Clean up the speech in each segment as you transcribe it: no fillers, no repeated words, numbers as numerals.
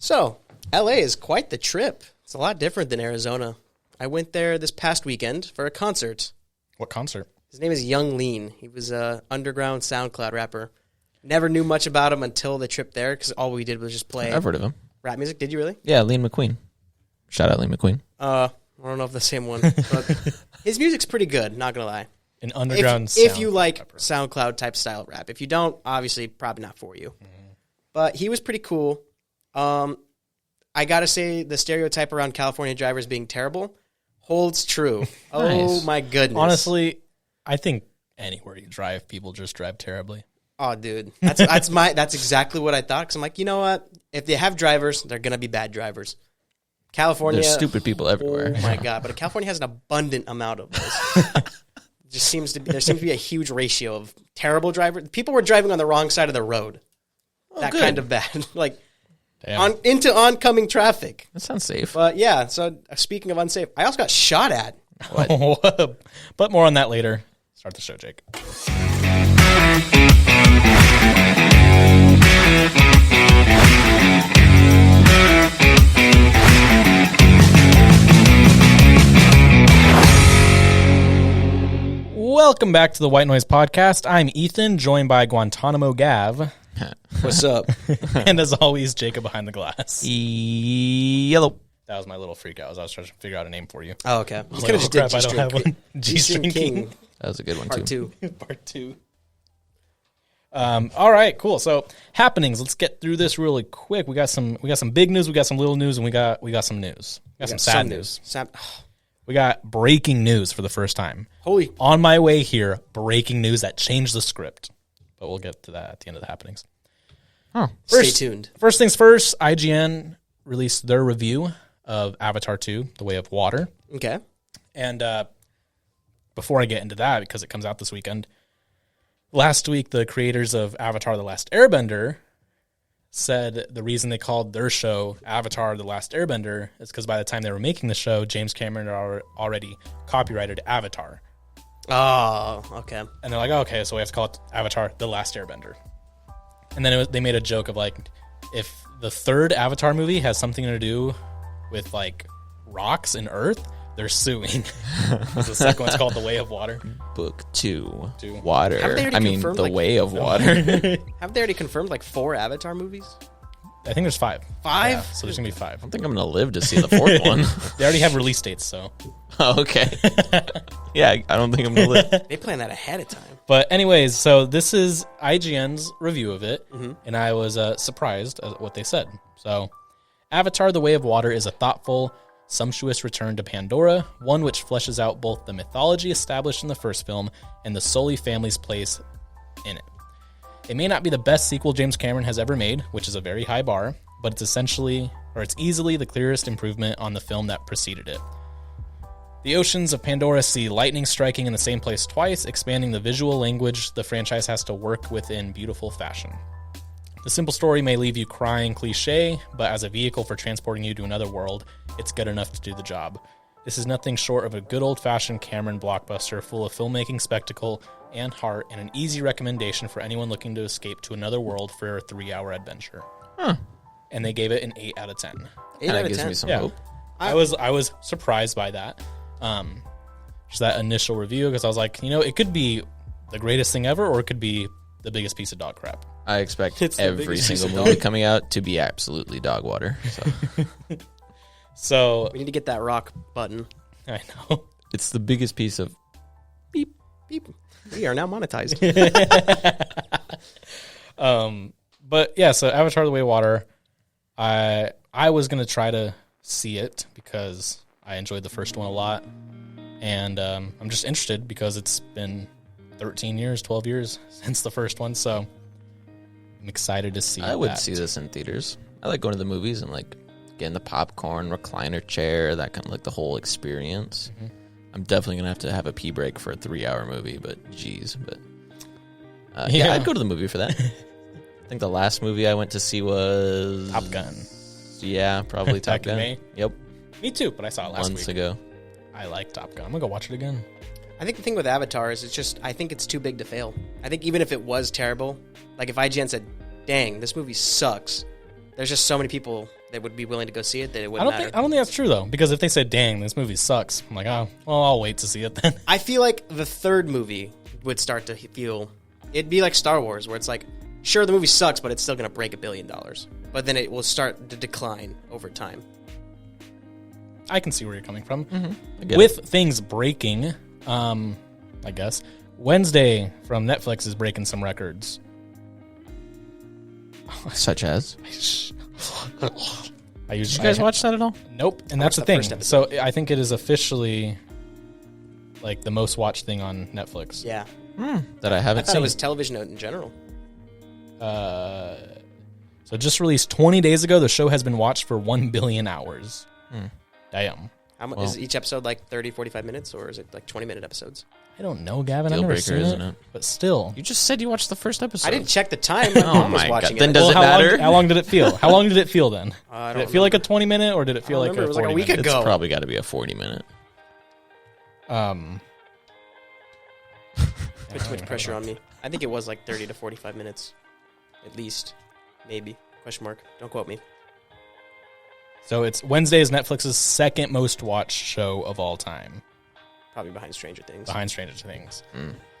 So, LA is quite the trip. It's a lot different than Arizona. I went there this past weekend for a concert. What concert? His name is Young Lean. He was an underground SoundCloud rapper. Never knew much about him until the trip there because all we did was just play I've heard of him. Rap music. Did you really? Yeah, Lean McQueen. Shout out Lean McQueen. I don't know if the same one. But his music's pretty good, not going to lie. An underground If you like rapper. SoundCloud type style rap. If you don't, obviously probably not for you. Mm-hmm. But he was pretty cool. I got to say the stereotype around California drivers being terrible holds true. Nice. Oh my goodness. Honestly, I think anywhere you drive, people just drive terribly. Oh, dude. That's exactly what I thought. Because I'm like, you know what? If they have drivers, they're going to be bad drivers. California. There's stupid people everywhere. Oh my God. But California has an abundant amount of those. There seems to be a huge ratio of terrible drivers. People were driving on the wrong side of the road. That good. kind of bad. Like, Damn. into oncoming traffic. That sounds safe. But yeah, so speaking of unsafe, I also got shot at. But more on that later. Start the show, Jake. Welcome back to the White Noise Podcast. I'm Ethan, joined by Guantanamo Gav. What's up? And as always, Jacob behind the glass. Yellow. That was my little freak out. I was trying to figure out a name for you. Oh, okay. I was You could have just I did don't have one. G-String King That was a good one, Part too. 2. Part 2. All right, cool. So happenings. Let's get through this really quick. We got some big news. We got some little news, and we got some news. We got some sad news. We got breaking news for the first time. Holy. On my way here, breaking news that changed the script. But we'll get to that at the end of the happenings. Oh, Stay tuned. First things first, IGN released their review of Avatar 2, The Way of Water. Okay. And before I get into that, because it comes out this weekend, last week the creators of Avatar The Last Airbender said the reason they called their show Avatar The Last Airbender is because by the time they were making the show, James Cameron had already copyrighted Avatar. Oh, okay. And they're like, oh, okay, so we have to call it Avatar The Last Airbender. And then they made a joke of like, if the third Avatar movie has something to do with like rocks and earth, they're suing. The second one's called The Way of Water. Book 2. Two. Water. confirmed, The like- Way of Water. Have they already confirmed like 4 Avatar movies? I think there's 5. 5? Yeah, so there's going to be 5. I don't think I'm going to live to see the fourth one. They already have release dates, so. Oh, okay. Yeah, I don't think I'm going to live. They plan that ahead of time. But anyways, so this is IGN's review of it, and I was surprised at what they said. So, Avatar The Way of Water is a thoughtful, sumptuous return to Pandora, one which fleshes out both the mythology established in the first film and the Sully family's place in it. It may not be the best sequel James Cameron has ever made, which is a very high bar, but it's easily the clearest improvement on the film that preceded it. The oceans of Pandora see lightning striking in the same place twice, expanding the visual language the franchise has to work with in beautiful fashion. The simple story may leave you crying cliché, but as a vehicle for transporting you to another world, it's good enough to do the job. This is nothing short of a good old-fashioned Cameron blockbuster full of filmmaking spectacle and heart, and an easy recommendation for anyone looking to escape to another world for a 3-hour adventure. Huh. And they gave it an 8 out of 10. 8 Kind out of of gives 10. me some Yeah. hope. I was surprised by that. Just that initial review, because I was like, it could be the greatest thing ever, or it could be the biggest piece of dog crap. I expect It's the every biggest single piece of movie coming out to be absolutely dog water. So So We need to get that rock button. I know. it's the biggest piece of Beep. We are now monetized. But yeah, so Avatar: The Way of Water, I was gonna try to see it because I enjoyed the first one a lot, and I'm just interested because it's been 13 years, 12 years since the first one, so I'm excited to see. I would that. see this in theaters. I like going to the movies and like getting the popcorn, recliner chair, that kind of like the whole experience. Mm-hmm. I'm definitely gonna have to have a pee break for a 3-hour movie, but geez, but Yeah. yeah, I'd go to the movie for that. I think the last movie I went to see was Top Gun. Yeah, probably Top Back in Gun. May? Yep, Me too, but I saw it last months week. ago. I like Top Gun. I'm gonna go watch it again. I think the thing with Avatar is I think it's too big to fail. I think even if it was terrible, like if IGN said, dang, this movie sucks, there's just so many people they would be willing to go see it, that it I wouldn't don't matter. think that's true though, because if they say, "Dang, this movie sucks," I'm like, "Oh, well, I'll wait to see it then." I feel like the third movie would start to feel... It'd be like Star Wars, where it's like, sure, the movie sucks, but it's still going to break $1 billion. But then it will start to decline over time. I can see where you're coming from. Mm-hmm. With things breaking, I guess Wednesday from Netflix is breaking some records. Such as? I usually, Did you guys watch that at all? Nope, and that's the the thing. first episode. So I think it is officially like the most watched thing on Netflix. Yeah. That I I haven't thought seen. it was television in general. So just released 20 days ago. The show has been watched for 1 billion hours. Damn. How much is each episode like 30, 45 minutes, or is it like 20-minute episodes? I don't know, Gavin. I've Deal never breaker, seen isn't it, it? but still. You just said you watched the first episode. I didn't check the time when Oh Mom was my watching God. Then it. does it how matter? How long did it feel? How long did it feel then? I Did don't it feel like a remember. 20-minute, or did it feel like remember. a It was like a 40 week minute? ago. It's probably got to be a 40-minute. Put too much pressure on me. I think it was like 30 to 45 minutes. At least. Maybe. Question mark. Don't quote me. So it's Wednesday is Netflix's second most watched show of all time, Probably behind Stranger Things. behind Stranger Things.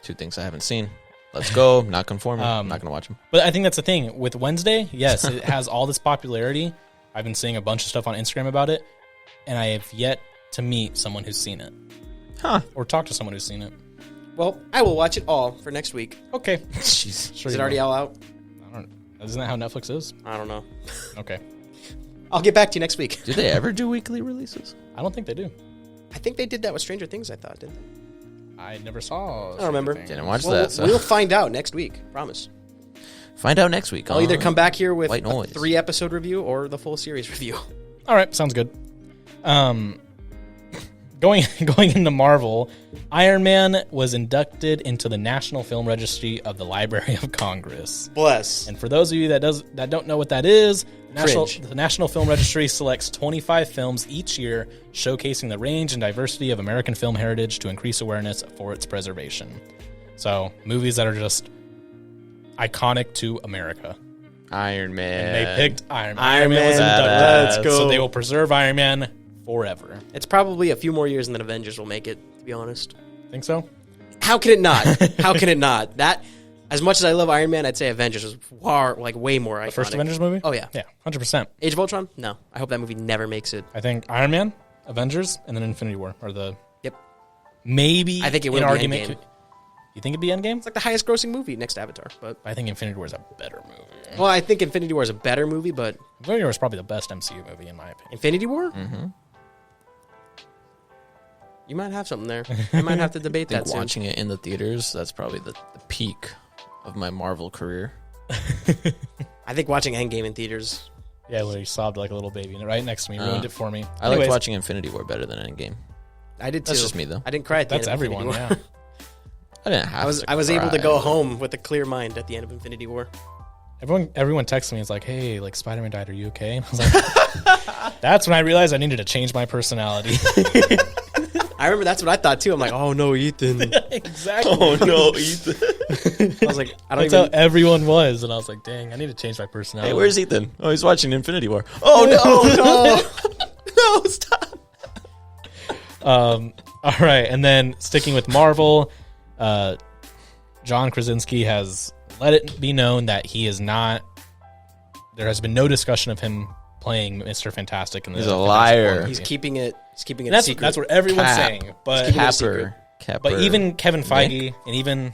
Two things I haven't seen. Let's go. Not conforming. I'm not going to watch them. But I think that's the thing with Wednesday. Yes, it has all this popularity. I've been seeing a bunch of stuff on Instagram about it, and I have yet to meet someone who's seen it. Huh. Or talk to someone who's seen it. Well, I will watch it all for next week. Okay. Jeez. Sure Is it you already will. all out? Isn't that how Netflix is? I don't know. Okay. I'll get back to you next week. Do they ever do weekly releases? I don't think they do. I think they did that with Stranger Things, I thought, didn't they? I never saw. I don't remember. Didn't watch Well, that. So. we'll find out next week. Promise. Find out next week. I'll either on come back here with White a Noise. 3-episode review or the full series review. All right, sounds good. Going into Marvel, Iron Man was inducted into the National Film Registry of the Library of Congress. Bless. And for those of you that don't know what that is, Cringe. the National Film Registry selects 25 films each year, showcasing the range and diversity of American film heritage to increase awareness for its preservation. So, movies that are just iconic to America. Iron Man. And they picked Iron Man. Iron Man. was inducted. Let's go. So they will preserve Iron Man forever. It's probably a few more years than Avengers will make it, to be honest. Think so? How can it not? How can it not? That, as much as I love Iron Man, I'd say Avengers was way more iconic. The first Avengers movie? Oh, yeah. Yeah, 100%. Age of Ultron? No. I hope that movie never makes it. I think Iron Man, Avengers, and then Infinity War are the... Yep. Maybe I think it an will be argument Endgame. could- You think it'd be Endgame? It's like the highest grossing movie next to Avatar. But I think Infinity War is a better movie. well, I think Infinity War is a better movie, but Infinity War is probably the best MCU movie, in my opinion. Infinity War? Mm-hmm. You might have something there. I might have to debate I think that soon. watching it in the theaters, that's probably the peak of my Marvel career. I think watching Endgame in theaters. Yeah, where he sobbed like a little baby right next to me. Ruined it for me. I liked watching Infinity War better than Endgame. I did too. That's just me, though. I didn't cry at the That's end of Infinity everyone, War. yeah. I didn't have to I was able to cry. go home with a clear mind at the end of Infinity War. Everyone texted me. It's like, hey, like Spider-Man died. Are you okay? And I was like, that's when I realized I needed to change my personality. I remember that's what I thought too. I'm like, oh no, Ethan. Exactly. Oh, no, Ethan. I was like, I don't That's even. how everyone was, and I was like, dang, I need to change my personality. Hey, where's Ethan? Oh, he's watching Infinity War. Oh, no. No, stop. All right, and then sticking with Marvel, John Krasinski has let it be known that he is not. There has been no discussion of him playing Mr. Fantastic in the He's a Fantastic liar. Four movie. He's keeping it. He's keeping it That's secret. that's what everyone's Cap. saying, but keeping it a secret. Capper. but even Kevin Feige and even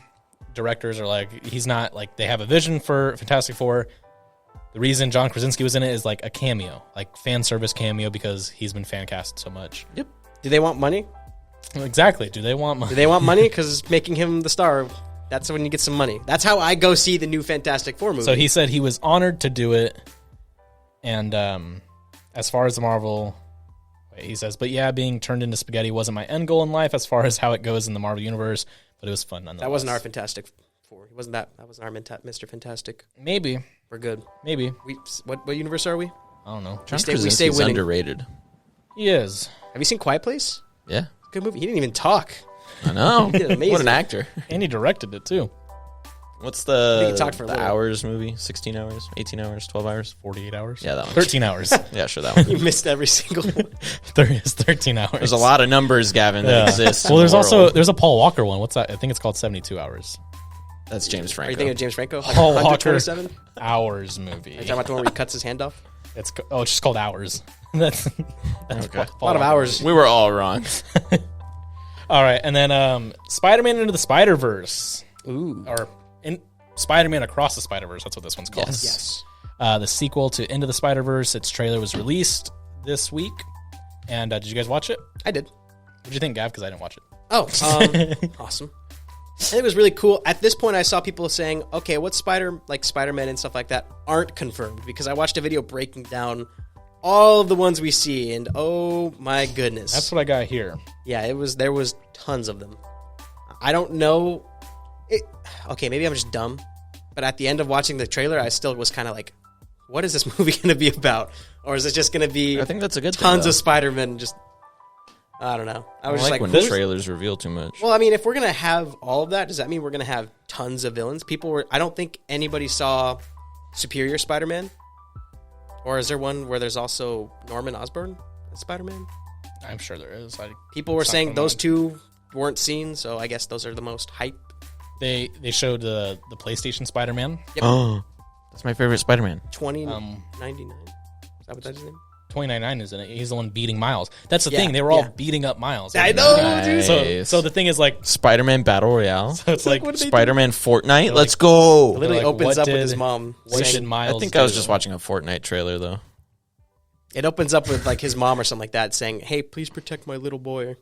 directors are like, he's not like they have a vision for Fantastic Four. The reason John Krasinski was in it is like a cameo, like fan service cameo, because he's been fan cast so much. Yep. Do they want money? Exactly. Do they want money? Do they want money? Because making him the star, that's when you get some money. That's how I go see the new Fantastic Four movie. So he said he was honored to do it. And as far as the Marvel, he says, but yeah, being turned into spaghetti wasn't my end goal in life as far as how it goes in the Marvel universe, but it was fun nonetheless. That wasn't our Fantastic Four. He wasn't that. That wasn't our Mr. Fantastic. Maybe. We're good. Maybe. What universe are we? I don't know. John stay Krasinski's winning. underrated. He is. Have you seen Quiet Place? Yeah. Good movie. He didn't even talk. I know. did amazing. What an actor. And he directed it too. What's I think the you talked for a the little. hours movie? 16 hours, 18 hours, 12 hours? 48 hours. Yeah, that one. 13 hours. Yeah, sure, that one. You missed every single one. It's 13 hours. There's a lot of numbers, Gavin, that exist. Well, in there's the also world. there's a Paul Walker one. What's that? I think it's called 72 hours. That's James Are Franco. you thinking of James Franco? Like Paul Walker 127? Hours movie. Are you talking about the one where he cuts his hand off? It's just called Hours. that's Okay. A lot of hours. We were all wrong. All right, and then Spider-Man Into the Spider-Verse, Ooh. or in Spider-Man Across the Spider-Verse. That's what this one's called. Yes. The sequel to Into the Spider-Verse. Its trailer was released this week. And did you guys watch it? I did. What did you think, Gav? Because I didn't watch it. Oh, awesome. I think it was really cool. At this point, I saw people saying, okay, what Spider-Man and stuff like that aren't confirmed, because I watched a video breaking down all of the ones we see, and oh my goodness. That's what I got here. Yeah, there was tons of them. I don't know. Okay, maybe I'm just dumb, but at the end of watching the trailer, I still was kind of like, what is this movie going to be about? Or is it just going to be I think that's a good tons thing, of Spider-Man? Just, I don't know. I I was like just when like, trailers reveal too much. well, I mean, if we're going to have all of that, does that mean we're going to have tons of villains? I don't think anybody saw Superior Spider-Man. Or is there one where there's also Norman Osborn as Spider-Man? I'm sure there is. People were It's not saying coming those on. two weren't seen, so I guess those are the most hype. They showed the PlayStation Spider-Man. Yep. Oh, that's my favorite Spider-Man. 2099. Is that what that's his name? 2099 is in it. He's the one beating Miles. That's the Yeah, thing. They were all yeah. beating up Miles. I know, dude. So the thing is, like, Spider-Man Battle Royale. so it's like, what did they do? Spider-Man Fortnite. They're Let's go. It literally like, opens what up with did- his mom what saying, did Miles I think I was do? just watching a Fortnite trailer though. it opens up with like his mom or something like that saying, hey, please protect my little boy.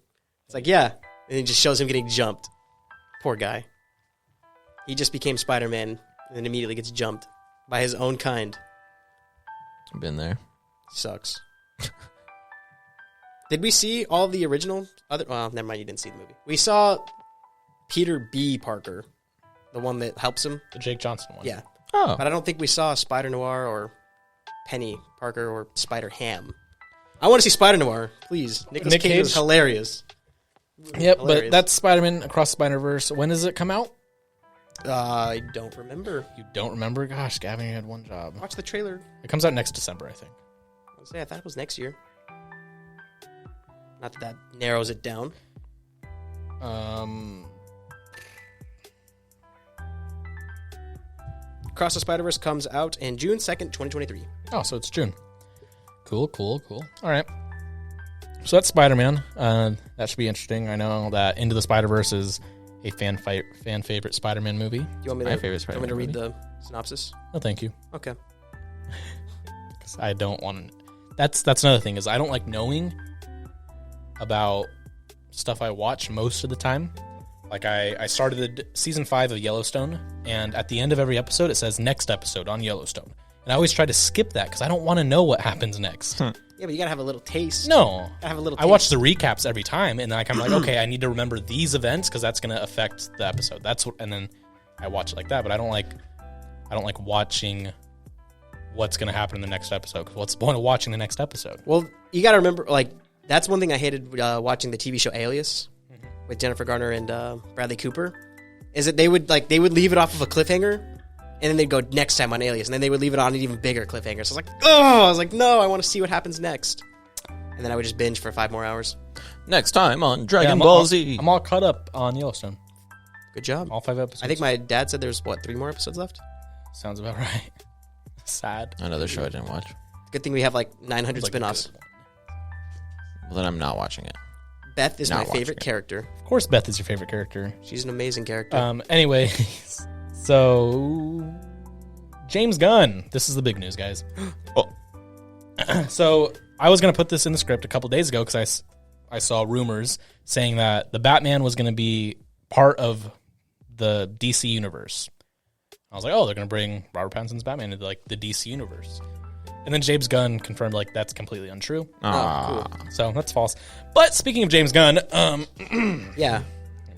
It's like, yeah. And it just shows him getting jumped. Poor guy. He just became Spider-Man and then immediately gets jumped by his own kind. Been there. Sucks. Did we see all the original well, never mind, you didn't see the movie. We saw Peter B. Parker, the one that helps him. the Jake Johnson one. Yeah. Oh, But I don't think we saw Spider Noir or Penny Parker or Spider Ham. I want to see Spider Noir, please. Nick Nick Cage Cage? is hilarious. Yep, Hilarious. but that's Spider-Man Across the Spider-Verse. When does it come out? I don't remember. You don't remember? Gosh, Gavin, you had one job. Watch the trailer. It comes out next December, I think. I thought it was next year. Not that narrows it down. Across the Spider-Verse comes out in June 2nd, 2023. Oh, so it's June. Cool. All right. So that's Spider-Man. That should be interesting. I know that Into the Spider-Verse is a fan favorite Spider-Man movie. Do you want me My to, favorite do you want me to read Spider-Man the synopsis? No, thank you. Okay. 'Cause I don't want to. That's another thing is I don't like knowing about stuff I watch most of the time. Like I started season 5 of Yellowstone, and at the end of every episode it says next episode on Yellowstone, and I always try to skip that because I don't want to know what happens next. Yeah, but you gotta have a little taste. No, Gotta have a little I taste. watch the recaps every time, and then I'm like, okay, I need to remember these events because that's going to affect the episode. That's what, and then I watch it like that. But I don't like watching what's going to happen in the next episode. 'Cause what's the point of watching the next episode? Well, you gotta remember, like, that's one thing I hated watching the TV show Alias with Jennifer Garner and Bradley Cooper, is that they would leave it off of a cliffhanger, and then they'd go next time on Alias, and then they would leave it on an even bigger cliffhanger. So I was like, no, I want to see what happens next. And then I would just binge for 5 more hours. next time on Dragon I'm Ball all, Z. I'm all caught up on Yellowstone. Good job. All 5 episodes. I think my dad said there's, 3 more episodes left? sounds about right. Sad. Another show I didn't watch. Good thing we have, 900 Like a spin-offs. good one. Well, then I'm not watching it. Beth is Not my watching favorite it. character. Of course, Beth is your favorite character. She's an amazing character. Anyway, so James Gunn. This is the big news, guys. Oh. So I was going to put this in the script a couple days ago because I saw rumors saying that the Batman was going to be part of the DC universe. I was like, oh, they're going to bring Robert Pattinson's Batman into the DC universe. And then James Gunn confirmed that's completely untrue. Ah, So that's false. But speaking of James Gunn, Yeah.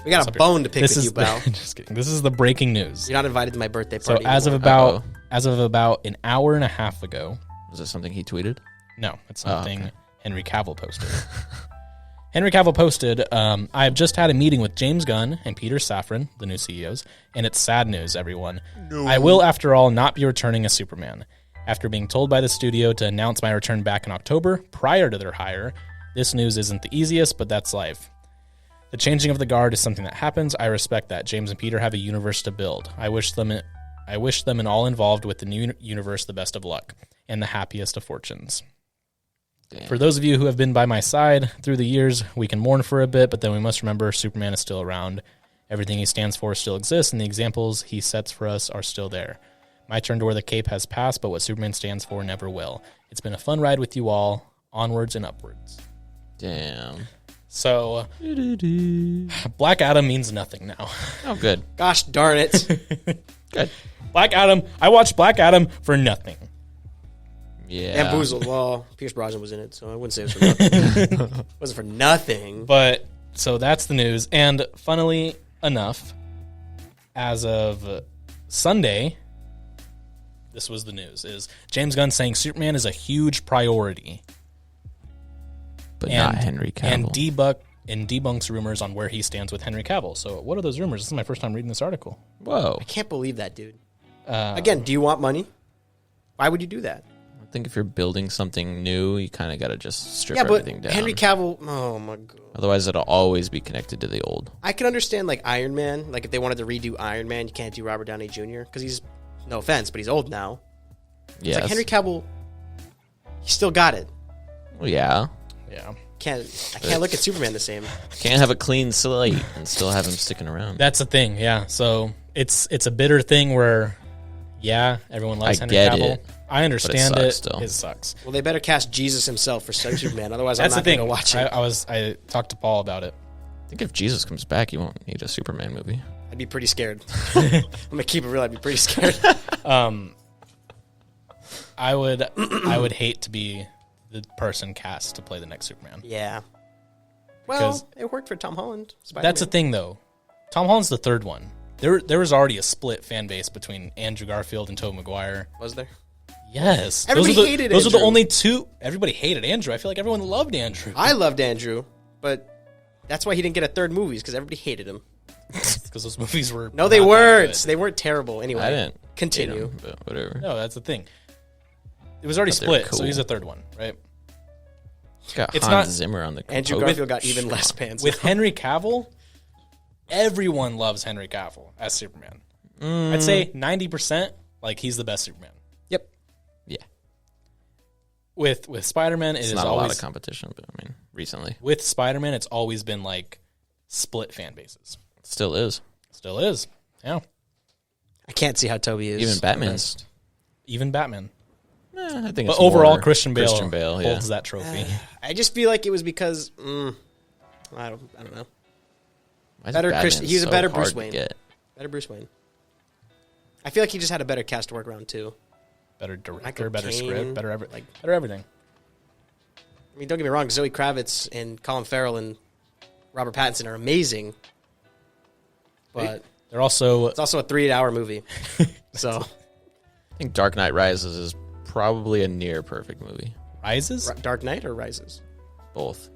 We got a bone to pick with you, pal. just kidding. This is the breaking news. You're not invited to my birthday So party. as of anymore. about an hour and a half ago, was it something he tweeted? no, it's Oh, something okay. Henry Cavill posted. Henry Cavill posted, I have just had a meeting with James Gunn and Peter Safran, the new CEOs, and it's sad news, everyone. No. I will, after all, not be returning as Superman. After being told by the studio to announce my return back in October, prior to their hire, this news isn't the easiest, but that's life. The changing of the guard is something that happens. I respect that. James and Peter have a universe to build. I wish them and all involved with the new universe the best of luck and the happiest of fortunes. Damn. For those of you who have been by my side through the years, we can mourn for a bit, but then we must remember Superman is still around. Everything he stands for still exists, and the examples he sets for us are still there. My turn to wear the cape has passed, but what Superman stands for never will. It's been a fun ride with you all, onwards and upwards. Damn. So, Black Adam means nothing now. Oh, good. Gosh darn it. Good. Black Adam, I watched Black Adam for nothing. Yeah. Bamboozled. Well, Pierce Brosnan was in it, so I wouldn't say it was for nothing. It wasn't for nothing. But, so that's the news. And funnily enough, as of Sunday, this was the news, is James Gunn saying Superman is a huge priority. But not Henry Cavill. And debunks rumors on where he stands with Henry Cavill. So what are those rumors? This is my first time reading this article. Whoa. I can't believe that, dude. Again, do you want money? Why would you do that? I think if you're building something new, you kind of got to just strip everything down. Henry Cavill, oh my god. Otherwise, it'll always be connected to the old. I can understand like Iron Man. Like if they wanted to redo Iron Man, you can't do Robert Downey Jr. because he's, no offense, but he's old now. Yes. It's like Henry Cavill, he still got it. Well, yeah. Yeah. I can't look at Superman the same. Can't have a clean slate and still have him sticking around. That's the thing, yeah. So it's a bitter thing where, yeah, everyone loves Henry Cavill. It, I understand it. Still. It sucks. Well, they better cast Jesus himself for Superman. Otherwise, That's I'm not going to watch it. I talked to Paul about it. I think if Jesus comes back, you won't need a Superman movie. I'd be pretty scared. I'm going to keep it real. I'd be pretty scared. I would hate to be the person cast to play the next Superman. Yeah. Well, it worked for Tom Holland. Spider-Man. That's the thing, though. Tom Holland's the third one. There was already a split fan base between Andrew Garfield and Tobey Maguire. Was there? Yes. Everybody hated Andrew. Those are the only two. Everybody hated Andrew. I feel like everyone loved Andrew. I loved Andrew, but that's why he didn't get a third movie, because everybody hated him. Because those movies were No, they weren't. They weren't terrible. Anyway, I didn't continue. hate him, but whatever. No, that's the thing. It was already split, so he's a third one, right? Got It's Hans not- Zimmer on the Andrew Garfield got even less fans. With Henry Cavill, everyone loves Henry Cavill as Superman. I'd say 90%, like he's the best Superman. Yep. Yeah. With Spider-Man, It's it is not always a lot of competition, but I mean, recently. with Spider-Man, it's always been like split fan bases. It still is. Still is, yeah. I can't see how Toby is. Even Batman's. Even Batman, I think but it's overall, more Christian Bale yeah. holds that trophy. I just feel like it was because I don't know. Why is Better Batman Christian. He's a so better hard Bruce to Wayne. get? Better Bruce Wayne. I feel like he just had a better cast to work around too. Better director, Michael better Caine, script, better everything. I mean, don't get me wrong. Zoe Kravitz and Colin Farrell and Robert Pattinson are amazing, but They're also it's also a 3-hour movie. So I think Dark Knight Rises is probably a near perfect movie. Rises. Dark Knight or Rises? Both.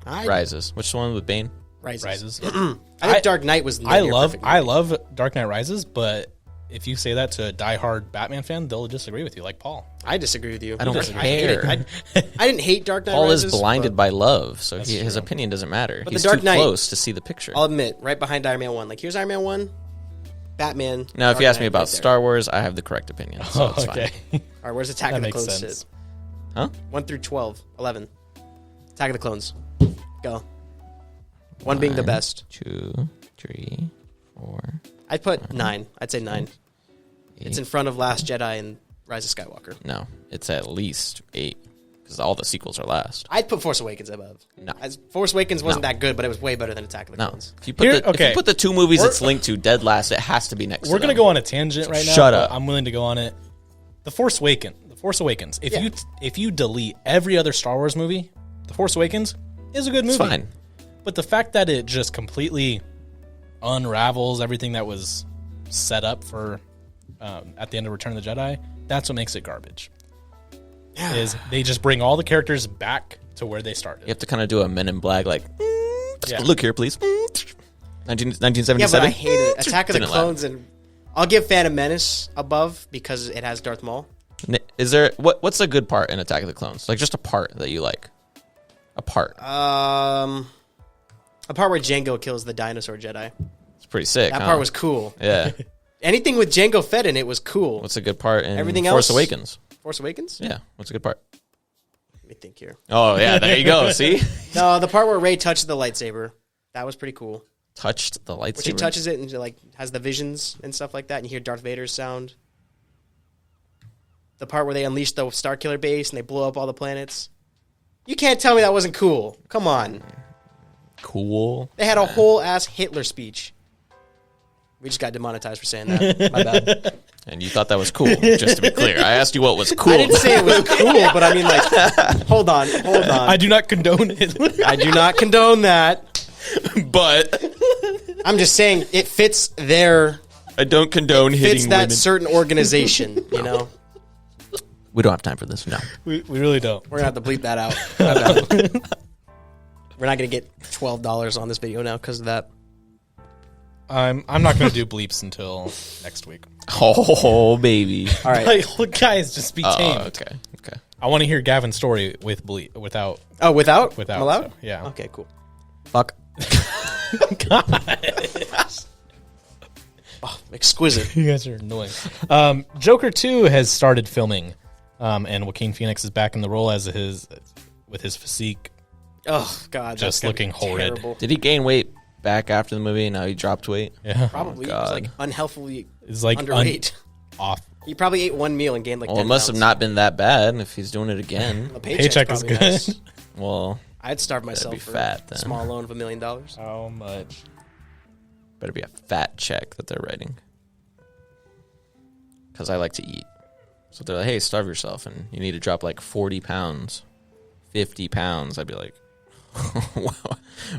Rises. Which one with Bane? Rises. I think Dark Knight was. I love Dark Knight Rises, but if you say that to a diehard Batman fan, they'll disagree with you, like Paul. I disagree with you. I don't care. I didn't hate Dark Knight Paul Rises. is blinded by love, so That's his true. opinion doesn't matter. But He's the Dark too Knight- close to see the picture. I'll admit, right behind Iron Man 1. Like, here's Iron Man 1, Batman. Now, if Dark you ask me Knight about right there. Star Wars, I have the correct opinion, so it's fine. All right, where's Attack That of the makes Clones sense. sit? Huh? 1 through 12. 11. Attack of the Clones. Go. 1 being the best. 2, 3, 4. I'd put 9. I'd say 9. 8. It's in front of Last Jedi and Rise of Skywalker. No, it's at least 8 because all the sequels are last. I'd put Force Awakens above. No. Force Awakens wasn't No. that good, but it was way better than Attack of the No, Clones. if you put if okay. you put the 2 movies We're- it's linked to dead last, it has to be next. We're to gonna them. go on a tangent right now. Shut but up. I'm willing to go on it. The Force Awakens. If Yeah. you delete every other Star Wars movie, The Force Awakens is a good movie. It's fine. But the fact that it just completely unravels everything that was set up for at the end of Return of the Jedi, that's what makes it garbage. Is they just bring all the characters back to where they You started. have to kind of do a Men in Black, like, Yeah. look here, please. 1977. Yeah, but I hated it. Attack of the Didn't Clones, and I'll give Phantom Menace above because it has Darth Maul. Is there what's a good part in Attack of the Clones? Like just a part that you like. A part. A part where Jango kills the dinosaur Jedi. It's pretty sick. That huh? part was cool. Yeah. Anything with Jango Fett in it was cool. What's a good part in Everything Force else? Awakens? Force Awakens? Yeah. What's a good part? Let me think here. Oh yeah, there you go. See, No, the part where Rey touched the lightsaber. That was pretty cool. touched the lightsaber. When she touches it and she, like, has the visions and stuff like that, and you hear Darth Vader's sound. The part where they unleash the Starkiller base and they blow up all the planets. You can't tell me that wasn't cool. Come on. Cool. They had a whole ass Hitler speech. We just got demonetized for saying that. My bad. And you thought that was cool, just to be clear. I asked you what was cool. I didn't say it was cool, but I mean, like, hold on. I do not condone it. I do not condone that. But I'm just saying it fits their I don't condone fits hitting that women. certain organization, you know? We don't have time for this. No. We really don't. We're going to have to bleep that out. My bad. We're not going to get $12 on this video now because of that. I'm not going to do bleeps until next week. Oh baby. All right. Like, look, guys, just be tamed. Okay. Okay. I want to hear Gavin's story with without. Oh, without? Without, I'm allowed? so, yeah. Okay, cool. Fuck. Oh, exquisite. You guys are annoying. Joker 2 has started filming, and Joaquin Phoenix is back in the role as with his physique. Oh, God. Just that's gonna looking be horrid. terrible. Did he gain weight back after the movie? Now he dropped weight. Yeah, Probably. He God. was like unhealthily it's like underweight. off. He probably ate one meal and gained like 10 Well, it must have pounds. not been that bad if he's doing it again. A Paycheck is probably good. nice. Well, I'd starve myself be for fat, then. a small loan of $1 million. How much? better be a fat check that they're writing. Because I like to eat. So they're like, hey, starve yourself, and you need to drop like 40 pounds, 50 pounds. I'd be like,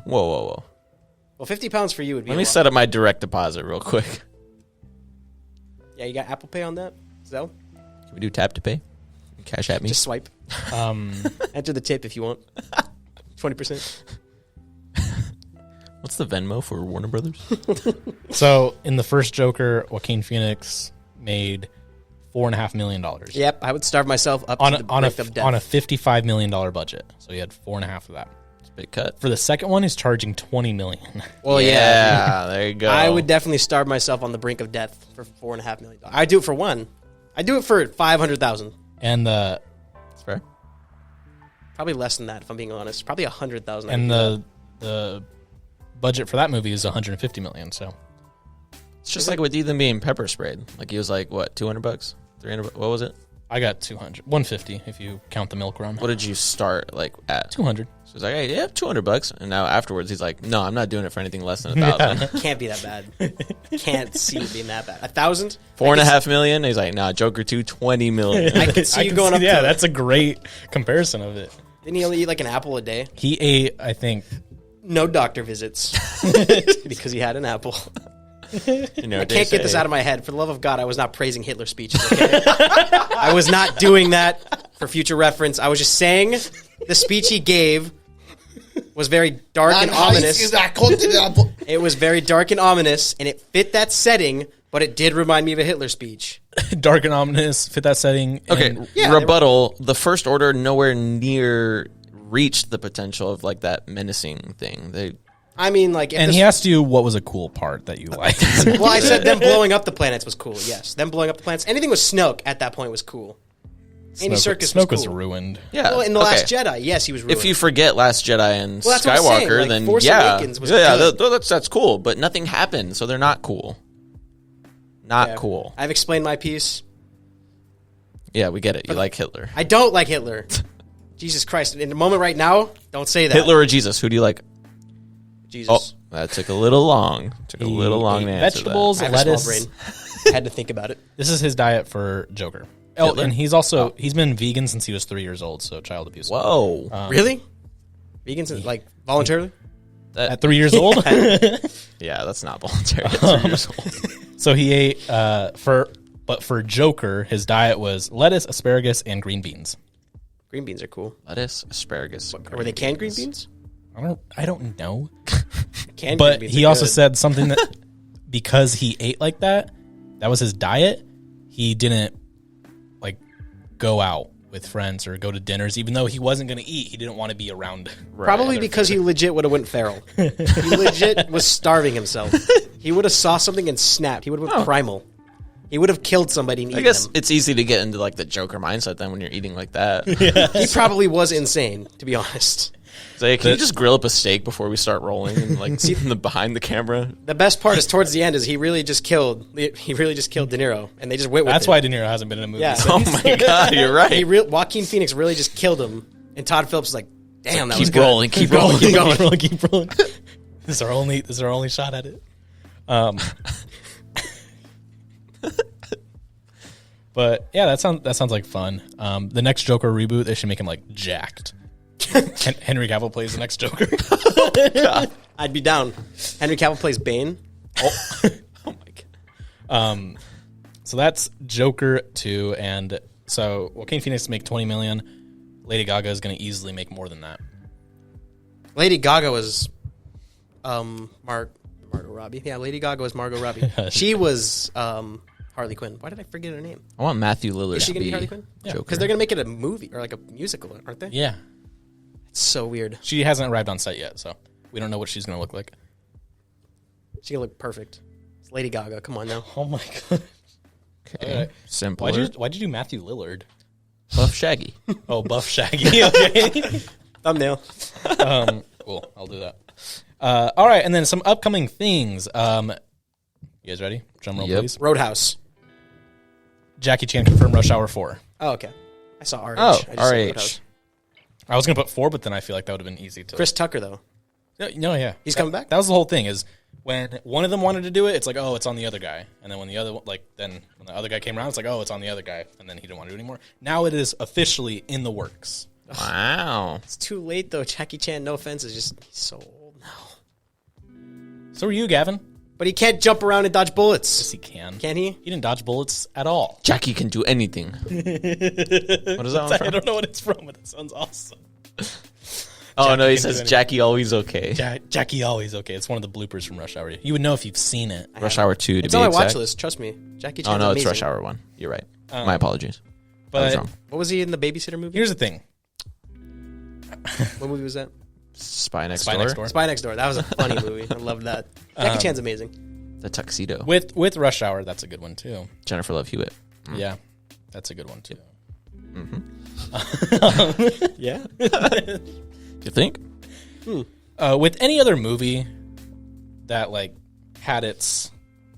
whoa. Well, 50 pounds for you would be Let a me lot. set up my direct deposit real quick. Yeah, you got Apple Pay on that? Zelle? Can we do tap to pay? Cash at me? Just swipe. Enter the tip if you want. 20%. What's the Venmo for Warner Brothers? So in the first Joker, Joaquin Phoenix made $4.5 million. Yep, I would starve myself up On to a, the on a brink of death. on a $55 million budget. So he had 4.5 of that. It's a big cut. For the second one, he's charging $20 million. Well, yeah, there you go. I would definitely starve myself on the brink of death for $4.5 million. I'd do it for one. I'd do it for 500,000. And the That's fair. Probably less than that, if I'm being honest. Probably 100,000. and the budget for that movie is $150 million. So It's just like with Ethan being pepper sprayed. Like he was like, what, $200? $300? What was it? I got 150 if you count the milk run. What did you start like at? 200. So he's like, hey, yeah, $200. And now afterwards, he's like, no, I'm not doing it for anything less than 1,000. Can't be that bad. Can't see it being that bad. 1,000? $4.5 million. He's like, nah, Joker 2, $20 million. I could see you going up Yeah, to... that's a great comparison of it. Didn't he only eat like an apple a day? He ate, I think, No doctor visits. Because he had an apple. You know, I can't get this out of my head. For the love of God, I was not praising Hitler speeches. Okay? I was not doing that for future reference. I was just saying the speech he gave was very dark and ominous. It was very dark and ominous, and it fit that setting, but it did remind me of a Hitler speech. dark and ominous, fit that setting. Okay, and Yeah, rebuttal. The First Order nowhere near reached the potential of like that menacing thing. They I mean, like... if And this- he asked you what was a cool part that you liked. Well, I said them blowing up the planets was cool, yes. Them blowing up the planets. Anything with Snoke at that point was cool. Andy Serkis Snoke was cool. ruined. yeah. Well, in The okay. Last Jedi, yes, he was ruined. If you forget Last Jedi and Well, that's what I'm saying, Skywalker, like, then Force yeah, Awakens was yeah, good. that's cool. But nothing happened, so they're not cool. Not Yeah. cool. I've explained my piece. Yeah, we get it. You like Hitler. I don't like Hitler. Jesus Christ. In the moment right now, don't say that. Hitler or Jesus? Who do you like? Jesus. Oh, that took a little long. Took a little long to answer Vegetables, I have a lettuce. small brain. Had to think about it. This is his diet for Joker. Oh, Hitler? and he's also he's been vegan since he was 3 years old, so child abuse. that. Whoa. Really? Vegans, like, voluntarily? At 3 years old, Yeah, that's not voluntary. At 3 years old. so he ate for Joker, his diet was lettuce, asparagus, and green beans. Green beans are cool. Lettuce, asparagus. Were they canned green beans? I don't know. Canned But green beans he are also good. said something that because he ate like that was his diet. He didn't like go out with friends or go to dinners, even though he wasn't going to eat. He didn't want to be around. Probably because he legit would have went feral. He legit was starving himself. He would have saw something and snapped. He would have went primal. He would have killed somebody and I eaten guess them. it's easy to get into like the Joker mindset then when you're eating like that. He probably was insane, to be honest. It's like, can you just grill up a steak before we start rolling and like see from the behind the camera? The best part is towards the end is he really just killed De Niro, and they just went with That's it. why De Niro hasn't been in a movie. Yeah. since. Oh my god, you're right. Joaquin Phoenix really just killed him, and Todd Phillips was like, "Damn, that was Keep good." rolling, keep rolling. Keep going. Keep rolling. This is our only shot at it. But yeah, that sounds like fun. The next Joker reboot, they should make him like jacked. Henry Cavill plays the next Joker. I'd be down. Henry Cavill plays Bane. Oh my god. So that's Joker 2, and so Joaquin Phoenix make $20 million. Lady Gaga is going to easily make more than that. Lady Gaga was Margot Robbie. Yeah, Lady Gaga was Margot Robbie. She was Harley Quinn. Why did I forget her name? I want Matthew Lillard Is she to going to be be Harley Quinn? Joker. Because they're going to make it a movie or like a musical, aren't they? Yeah, It's so weird. she hasn't arrived on set yet, so we don't know what she's going to look like. She's going to look perfect. It's Lady Gaga. Come on now. Oh my god! Okay. Alright. Simpler. Why'd you do Matthew Lillard? Buff Shaggy. Oh, Buff Shaggy. Okay. Thumbnail. Cool. I'll do that. All right, and then some upcoming things. You guys ready? Drum roll, Yep. please. Roadhouse. Jackie Chan confirmed Rush Hour 4. Oh, okay. I saw RH. Oh, I just said RH. Roadhouse. I was gonna put 4, but then I feel like that would have been easy to. Chris Tucker, though. No, yeah, He's coming back? That was the whole thing. Is when one of them wanted to do it, it's like, oh, it's on the other guy, and then when the other, when the other guy came around, it's like, oh, it's on the other guy, and then he didn't want to do it anymore. Now it is officially in the works. Wow. It's too late, though. Jackie Chan, no offense, is just he's so old now. So are you, Gavin? But he can't jump around and dodge bullets. Yes, he can. Can he? He didn't dodge bullets at all. Jackie can do anything. What is that one I from? don't know what it's from, but it sounds awesome. Oh, Jackie no, he can do says anything. Jackie always okay. Jackie always okay. It's one of the bloopers from Rush Hour. You would know if you've seen it. Rush Hour 2 to It's be on my exact. watch list. Trust me. Jackie Chan's Oh, no, it's amazing. Rush Hour 1. You're right. My apologies. I was But wrong. What was he in the Babysitter movie? here's the thing. What movie was that? Spy Next Spy Door. Next Door. Spy Next Door. That was a funny movie. I loved that. Jackie Chan's amazing. The Tuxedo. With Rush Hour, that's a good one too. Jennifer Love Hewitt. Yeah, that's a good one too. Yeah. You think? With any other movie that like had its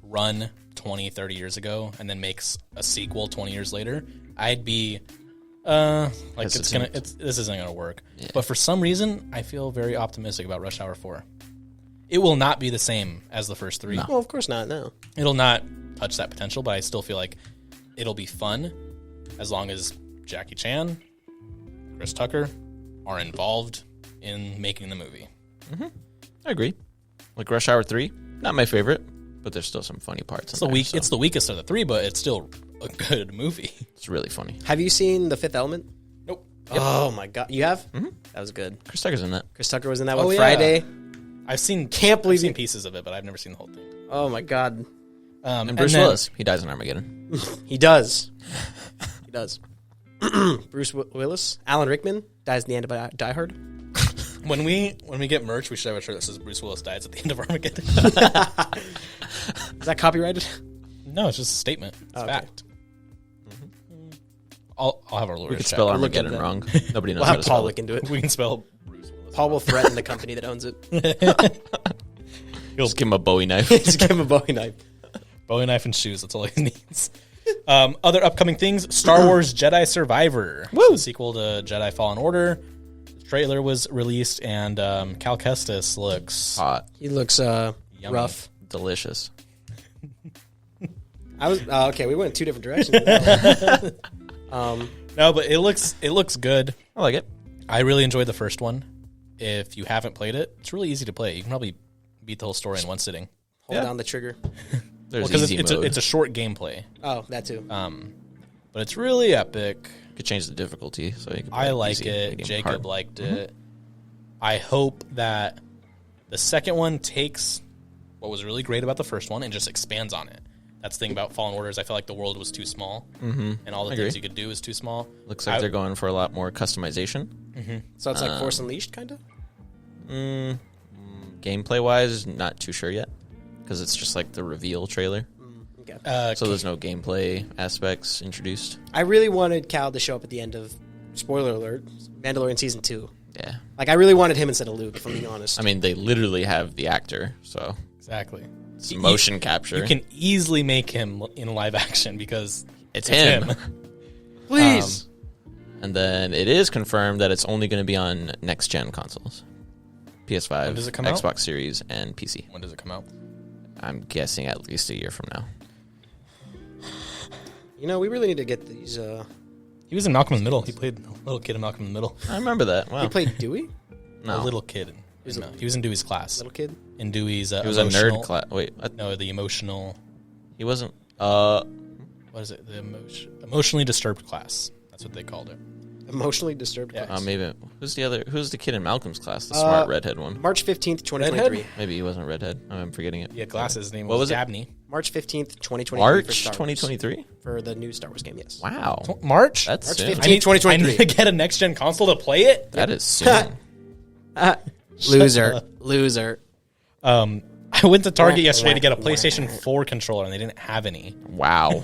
run 20, 30 years ago and then makes a sequel 20 years later, I'd be like this isn't gonna work. Yeah. But for some reason, I feel very optimistic about Rush Hour 4. It will not be the same as the first 3. No. Well, of course not. No. It'll not touch that potential, but I still feel like it'll be fun as long as Jackie Chan, Chris Tucker are involved in making the movie. I agree. Like Rush Hour 3, not my favorite, but there's still some funny parts. It's the weakest of the 3, but it's still a good movie. It's really funny. Have you seen The Fifth Element? Nope. Oh my god, you have? Mm-hmm. That was good. Chris Tucker's in that. Chris Tucker was in that Oh, one yeah. Friday. I've seen Believe seen it. pieces of it, but I've never seen the whole thing. Oh my god, And Bruce then- Willis. He dies in Armageddon. he does. He does. Bruce Willis, Alan Rickman dies at the end of Die Hard. When we get merch, we should have a shirt that says Bruce Willis dies at the end of Armageddon. Is that copyrighted? No, it's just a statement. It's Okay. fact. I'll have our We lawyers could check. spell look into Armageddon that. wrong. Nobody knows We'll how have to Paul spell look it. into it. We can spell Bruce Willis. Paul will threaten the company that owns it. Just give him a Bowie knife. Just give him a Bowie knife. Bowie knife and shoes. That's all he needs. Other upcoming things: Star Wars Jedi Survivor, the sequel to Jedi Fallen Order. The trailer was released, and Cal Kestis looks Hot. He looks rough. Delicious. I was okay. We went in 2 different directions. with that one. no, but it looks good. I like it. I really enjoyed the first one. If you haven't played it, it's really easy to play. You can probably beat the whole story in one sitting. Hold down the trigger. There's Because easy it's mode. a short gameplay, Oh, that too. but it's really epic. could change the difficulty. So you could I play like easy, it. medium, Jacob hard. liked it. I hope that the second one takes what was really great about the first one and just expands on it. That's the thing about Fallen Orders. I felt like the world was too small, and all the things you could do is too small. Looks like they're going for a lot more customization. So it's like Force Unleashed, kind of? Gameplay-wise, not too sure yet, because it's just like the reveal trailer. Okay. So there's no gameplay aspects introduced. I really wanted Cal to show up at the end of, spoiler alert, Mandalorian Season 2. Yeah. Like, I really wanted him instead of Luke, if I'm being honest. I mean, they literally have the actor, so Exactly. it's motion capture. You can easily make him in live action because it's him. Please! And then it is confirmed that it's only going to be on next-gen consoles. PS5, When does it come out? Xbox Series, and PC. When does it come out? I'm guessing at least a year from now. You know, we really need to get these, He was in Malcolm in the Middle. He played a little kid in Malcolm in the Middle. I remember that. Wow. He played Dewey? No. A little kid. He was in Dewey's class. Little kid? In Dewey's He was a nerd class. Wait. No, the emotional... He wasn't... What is it? The emotionally disturbed class. That's what they called it. Emotionally disturbed. Yeah. class. maybe... Who's the kid in Malcolm's class? The smart redhead one. March 15th, 2023. Maybe he wasn't redhead. I'm forgetting it. He had glasses. His name What was was it? Dabney. March 15th, 2023. March for Star Wars. 2023? For the new Star Wars game, yes. Wow. March? That's March soon. 15th. I need 2023. to get a next-gen console to play it? That is soon. Loser. Loser. I went to Target yesterday to get a PlayStation 4 controller, and they didn't have any. Wow.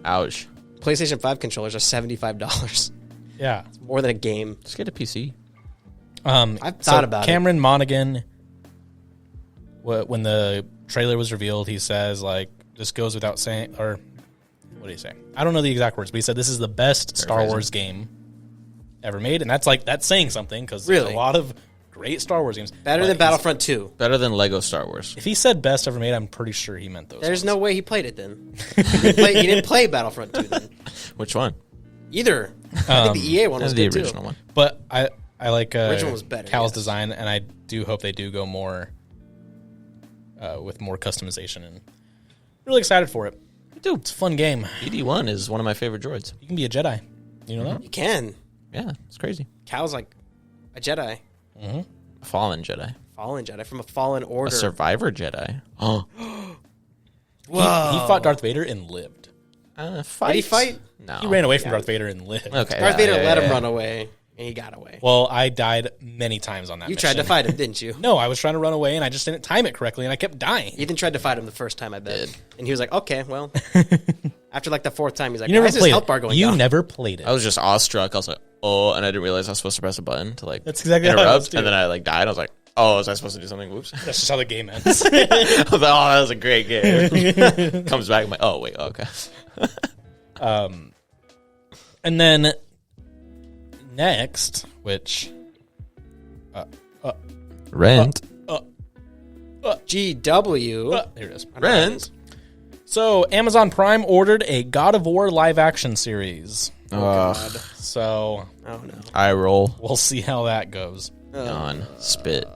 Ouch. PlayStation 5 controllers are $75. Yeah. More than a game. Just get a PC. I've thought about Cameron Monaghan, when the trailer was revealed, he says, like, this goes without saying, or what did he say? I don't know the exact words, but he said this is the best Star Paraphrasing. Wars game ever made, and that's saying something, because Really? there's a lot of great Star Wars games. Better But than Battlefront 2. Better than Lego Star Wars. If he said best ever made, I'm pretty sure he meant those. There's ones. no way he played it then. He didn't play Battlefront 2 then. Which one? Either. I think the EA one was The good original too. one. But I like Original was better, Cal's yes. design, and I do hope they do go more with more customization, and really excited for it. Dude, it's a fun game. BD1 is one of my favorite droids. You can be a Jedi. You know that? You can. Yeah, it's crazy. Cal's like a Jedi. A fallen Jedi. Fallen Jedi from a fallen order. A survivor Jedi. Oh. He fought Darth Vader and lived. Fight. Did he fight? No. He ran away from Darth Vader and lived. Okay. Darth Vader let him yeah. run away, and he got away. Well, I died many times on that You mission. tried to fight him, didn't you? No, I was trying to run away, and I just didn't time it correctly, and I kept dying. Ethan tried to fight him the first time, I bet. And he was like, okay, well. After like the fourth time, he's like, You never why is his played health bar it. going You down? never played it. I was just awestruck. I was like, oh, and I didn't realize I was supposed to press a button to like That's exactly how I was, interrupt. too. And then I like died. I was like, oh, was I supposed to do something? Whoops. That's just how the game ends. I was like, oh, that was a great game. Comes back. I'm like, oh, wait, okay. And then next, which Rent. GW. there it is. Rent. So Amazon Prime ordered a God of War live action series. So Oh, no. Eye roll. we'll see how that goes. Yawn. Spit.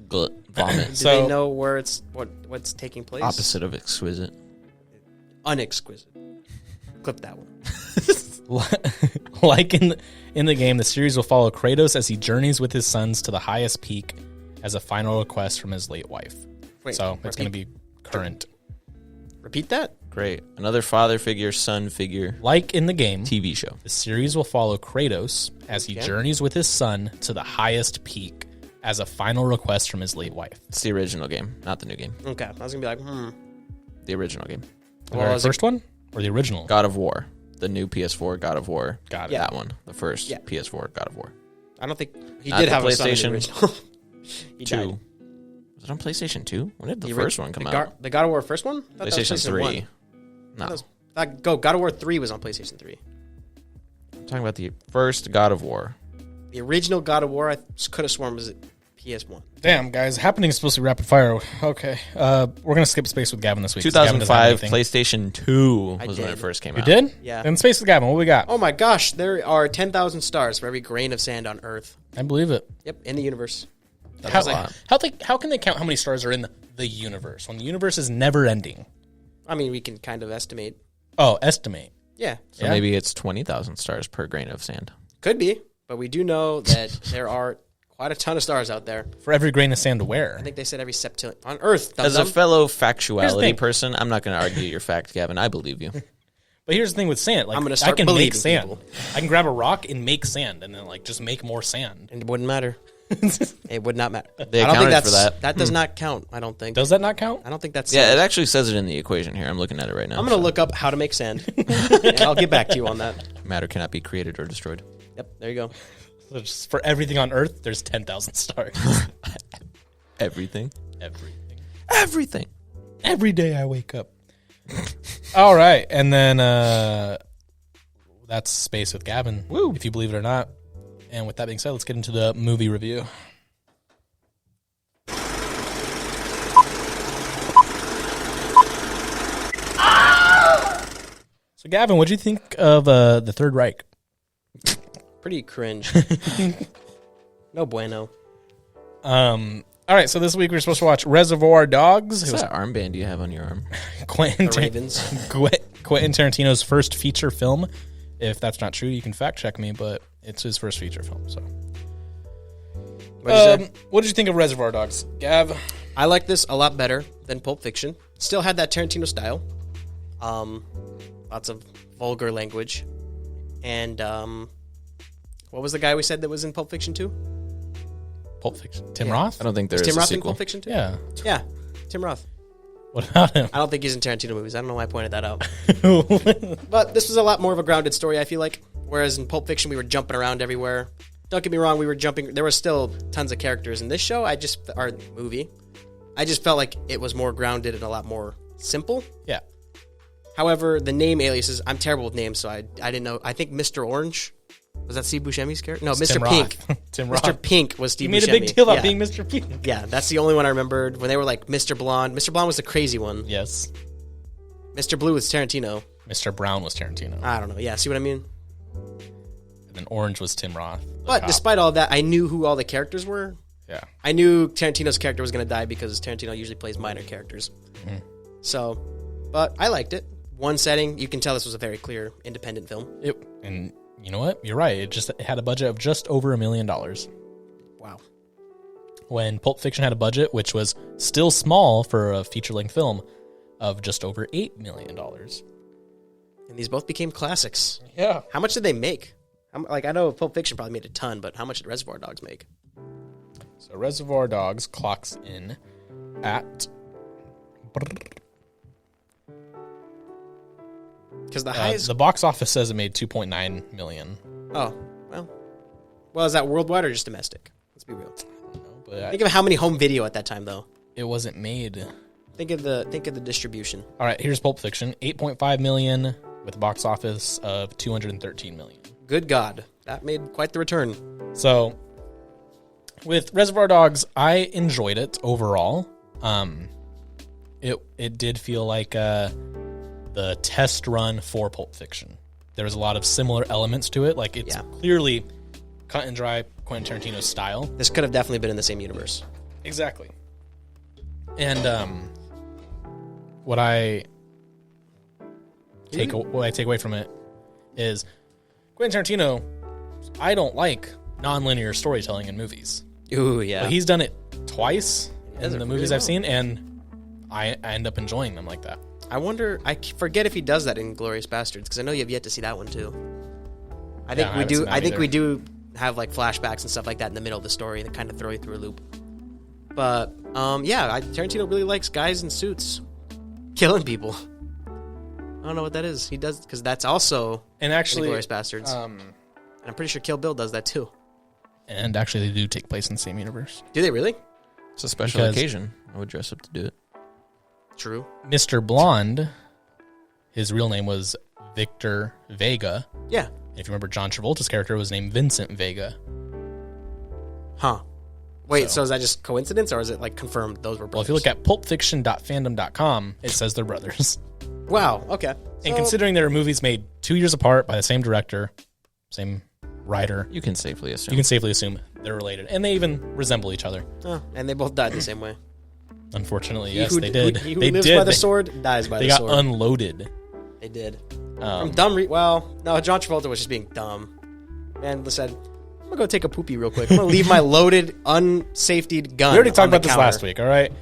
Glut. Vomit. Do So- they know where what's taking place? Opposite of exquisite. Unexquisite. Clip that one. Like in the game, the series will follow Kratos as he journeys with his sons to the highest peak as a final request from his late wife. Wait, So it's going to repeat- be current. Repeat that? Great. Another father figure, son figure Like in the game, TV show. the series will follow Kratos as he journeys with his son to the highest peak as a final request from his late wife. It's the original game, not the new game. Okay. I was going to be like, The original game. The Well, very is it- first one or the original? God of War. The new PS4 God of War. Got it. Yeah. That one. The first Yeah. PS4 God of War. I don't think he Not did the have a son in the PlayStation original. He 2. died. Was it on PlayStation 2? When did the The first one come out? The God of War first one? I thought that was PlayStation 3. 1. No. God of War 3 was on PlayStation 3. I'm talking about the first God of War. The original God of War, I could have sworn was PS1. Damn, guys, happening is supposed to be rapid fire. Okay, we're gonna skip Space with Gavin this week. 'cause Gavin doesn't have 2005 anything. PlayStation 2 I was when did. it first came You out. did? Yeah. Then Space with Gavin, what we got? Oh my gosh, there are 10,000 stars for every grain of sand on Earth. I believe it. Yep, in the universe. How, a lot. how can they count how many stars are in the universe when the universe is never ending? I mean, we can kind of estimate. Oh, estimate. Yeah. So maybe it's 20,000 stars per grain of sand. Could be, but we do know that there are quite a ton of stars out there. For every grain of sand to where? I think they said every septillion on Earth. As a fellow factuality thing. person, I'm not going to argue your fact, Gavin. I believe you. But here's the thing with sand. Like, I'm gonna I start can make believing sand. people. I can grab a rock and make sand, and then like just make more sand. And it wouldn't matter. It would not matter. They I don't think accounted that's, for that. That does not count, I don't think. Does that not count? I don't think that's... Yeah, it actually says it in the equation here. I'm looking at it right now. I'm going to look up how to make sand. And I'll get back to you on that. Matter cannot be created or destroyed. Yep, there you go. So just for everything on Earth, there's 10,000 stars. Everything. Everything. Everything. Every day I wake up. All right, and then that's Space with Gavin. Woo. If you believe it or not. And with that being said, let's get into the movie review. So, Gavin, what do you think of the Third Reich? Pretty cringe. No bueno. All right, so this week we're supposed to watch Reservoir Dogs. It What's was that armband you have on your arm? Quentin The Ravens. Quentin Tarantino's first feature film. If that's not true, you can fact check me, but it's his first feature film. So, what did you think of Reservoir Dogs, Gav? I like this a lot better than Pulp Fiction. Still had that Tarantino style. Lots of vulgar language. And what was the guy we said that was in Pulp Fiction 2? Pulp Fiction. Tim Roth? I don't think there Is is Tim a Roth in sequel. Pulp Fiction 2? Yeah. Yeah, Tim Roth. What about him? I don't think he's in Tarantino movies. I don't know why I pointed that out. But this was a lot more of a grounded story, I feel like. Whereas in Pulp Fiction, we were jumping around everywhere. Don't get me wrong, we were jumping. There were still tons of characters in this show. Or movie. I just felt like it was more grounded and a lot more simple. Yeah. However, the name aliases, I'm terrible with names, so I didn't know. I think Mr. Orange, was that Steve Buscemi's character? No, It's Mr. Tim Pink. Roth. Tim Roth. Mr. Pink was Steve He made Buscemi. a big deal about Yeah. being Mr. Pink. Yeah, that's the only one I remembered. When they were like Mr. Blonde. Mr. Blonde was the crazy one. Yes. Mr. Blue was Tarantino. Mr. Brown was Tarantino. I don't know. Yeah, see what I mean? And then Orange was Tim Roth. the But cop. despite all that, I knew who all the characters were. Yeah. I knew Tarantino's character was going to die because Tarantino usually plays minor characters. Mm-hmm. So, but I liked it. One setting, you can tell this was a very clear, independent film. And you know what? You're right. It had a budget of just over $1 million. Wow. When Pulp Fiction had a budget, which was still small for a feature-length film, of just over $8 million. And these both became classics. Yeah. How much did they make? I know Pulp Fiction probably made a ton, but how much did Reservoir Dogs make? So Reservoir Dogs clocks in at... Because the highest... the box office says it made $2.9 million. Oh, well, is that worldwide or just domestic? Let's be real. But Think of how many home video at that time, though. it wasn't made. Think of the distribution. All right, here's Pulp Fiction. $8.5 million with a box office of $213 million. Good God, that made quite the return. So, with Reservoir Dogs, I enjoyed it overall. It did feel like the test run for Pulp Fiction. There was a lot of similar elements to it. Like, it's clearly cut and dry Quentin Tarantino's style. This could have definitely been in the same universe. Exactly. And what I take away from it is Quentin Tarantino. I don't like nonlinear storytelling in movies. Ooh, yeah. But he's done it twice does in it the movies really I've seen, and I end up enjoying them like that. I wonder. I forget if he does that in Glorious Bastards because I know you have yet to see that one too. I think I we haven't do. seen that I think either. we do have like flashbacks and stuff like that in the middle of the story that kind of throw you through a loop. But Tarantino really likes guys in suits killing people. I don't know what that is. He does because that's also And in actually, Glorious Bastards. And I'm pretty sure Kill Bill does that too. they do take place in the same universe. Do they really? It's a special Because- occasion. I would dress up to do it. True. Mr. Blonde, his real name was Victor Vega. Yeah. If you remember, John Travolta's character was named Vincent Vega. Huh. Wait. So- So is that just coincidence or is it like confirmed those were brothers? Well, if you look at pulpfiction.fandom.com, it says they're brothers. Wow. Okay. And considering there are movies made 2 years apart by the same director, same writer, You can safely assume. you can safely assume they're related. And they even resemble each other. And they both died the same way. Unfortunately, He yes, who- they did. He who they lives did. by the sword dies by They the got sword. unloaded. They did. From dumb. No, John Travolta was just being dumb, and said, "I'm gonna go take a poopy real quick. I'm gonna leave my loaded, unsafetied gun." We already talked on the about this counter." last week. All right.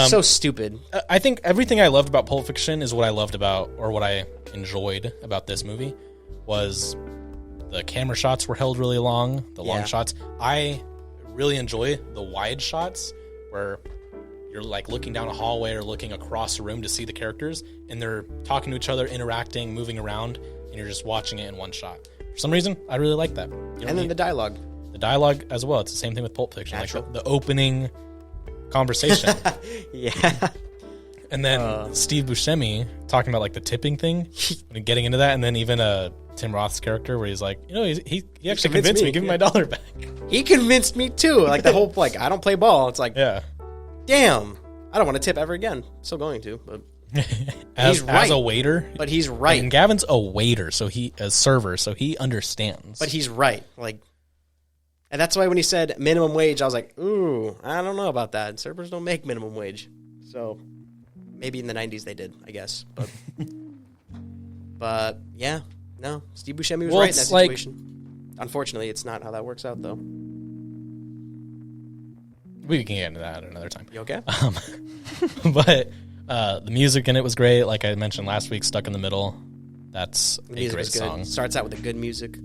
So stupid. I think everything I loved about Pulp Fiction is what I loved about, or what I enjoyed about this movie, was the camera shots were held really long, the long shots. I really enjoy the wide shots where you're like looking down a hallway or looking across a room to see the characters, and they're talking to each other, interacting, moving around, and you're just watching it in one shot. For some reason, I really like that. And then the dialogue. The dialogue as well. It's the same thing with Pulp Fiction. Like the opening conversation. Yeah. And then Steve Buscemi talking about like the tipping thing and getting into that, and then even Tim Roth's character where he's like, he actually convinced me, give me my dollar back. He convinced me too. Like the whole I don't play ball. It's like, damn, I don't want to tip ever again. Still going to, but he's right. As a waiter. But he's right. And Gavin's a waiter, so a server, so he understands. But he's right. And that's why when he said minimum wage, I was like, ooh, I don't know about that. Servers don't make minimum wage. So maybe in the 90s they did, I guess. But yeah, no, Steve Buscemi was right in that situation. Unfortunately, it's not how that works out, though. We can get into that another time. You okay? But the music in it was great. Like I mentioned last week, Stuck in the Middle. That's a great song. Starts out with the good music.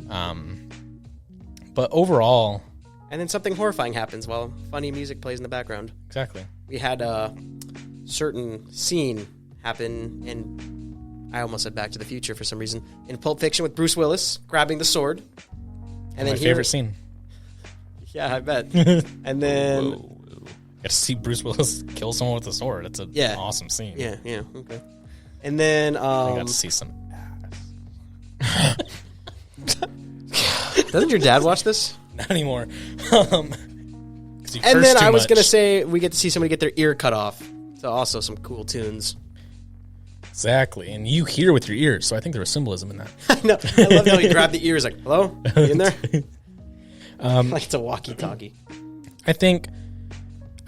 But overall... And then something horrifying happens while funny music plays in the background. Exactly. We had a certain scene happen in... I almost said Back to the Future for some reason. In Pulp Fiction with Bruce Willis grabbing the sword. And my favorite scene. Yeah, I bet. And then... Whoa. Get to see Bruce Willis kill someone with a sword. It's an awesome scene. Yeah, okay. And then... I got to see some ass. Doesn't your dad watch this? Not anymore. And then I was going to say we get to see somebody get their ear cut off. So also some cool tunes. Exactly. And you hear with your ears, so I think there was symbolism in that. I know. I love how he grabbed the ears like, hello? You in there? Like it's a walkie-talkie. I think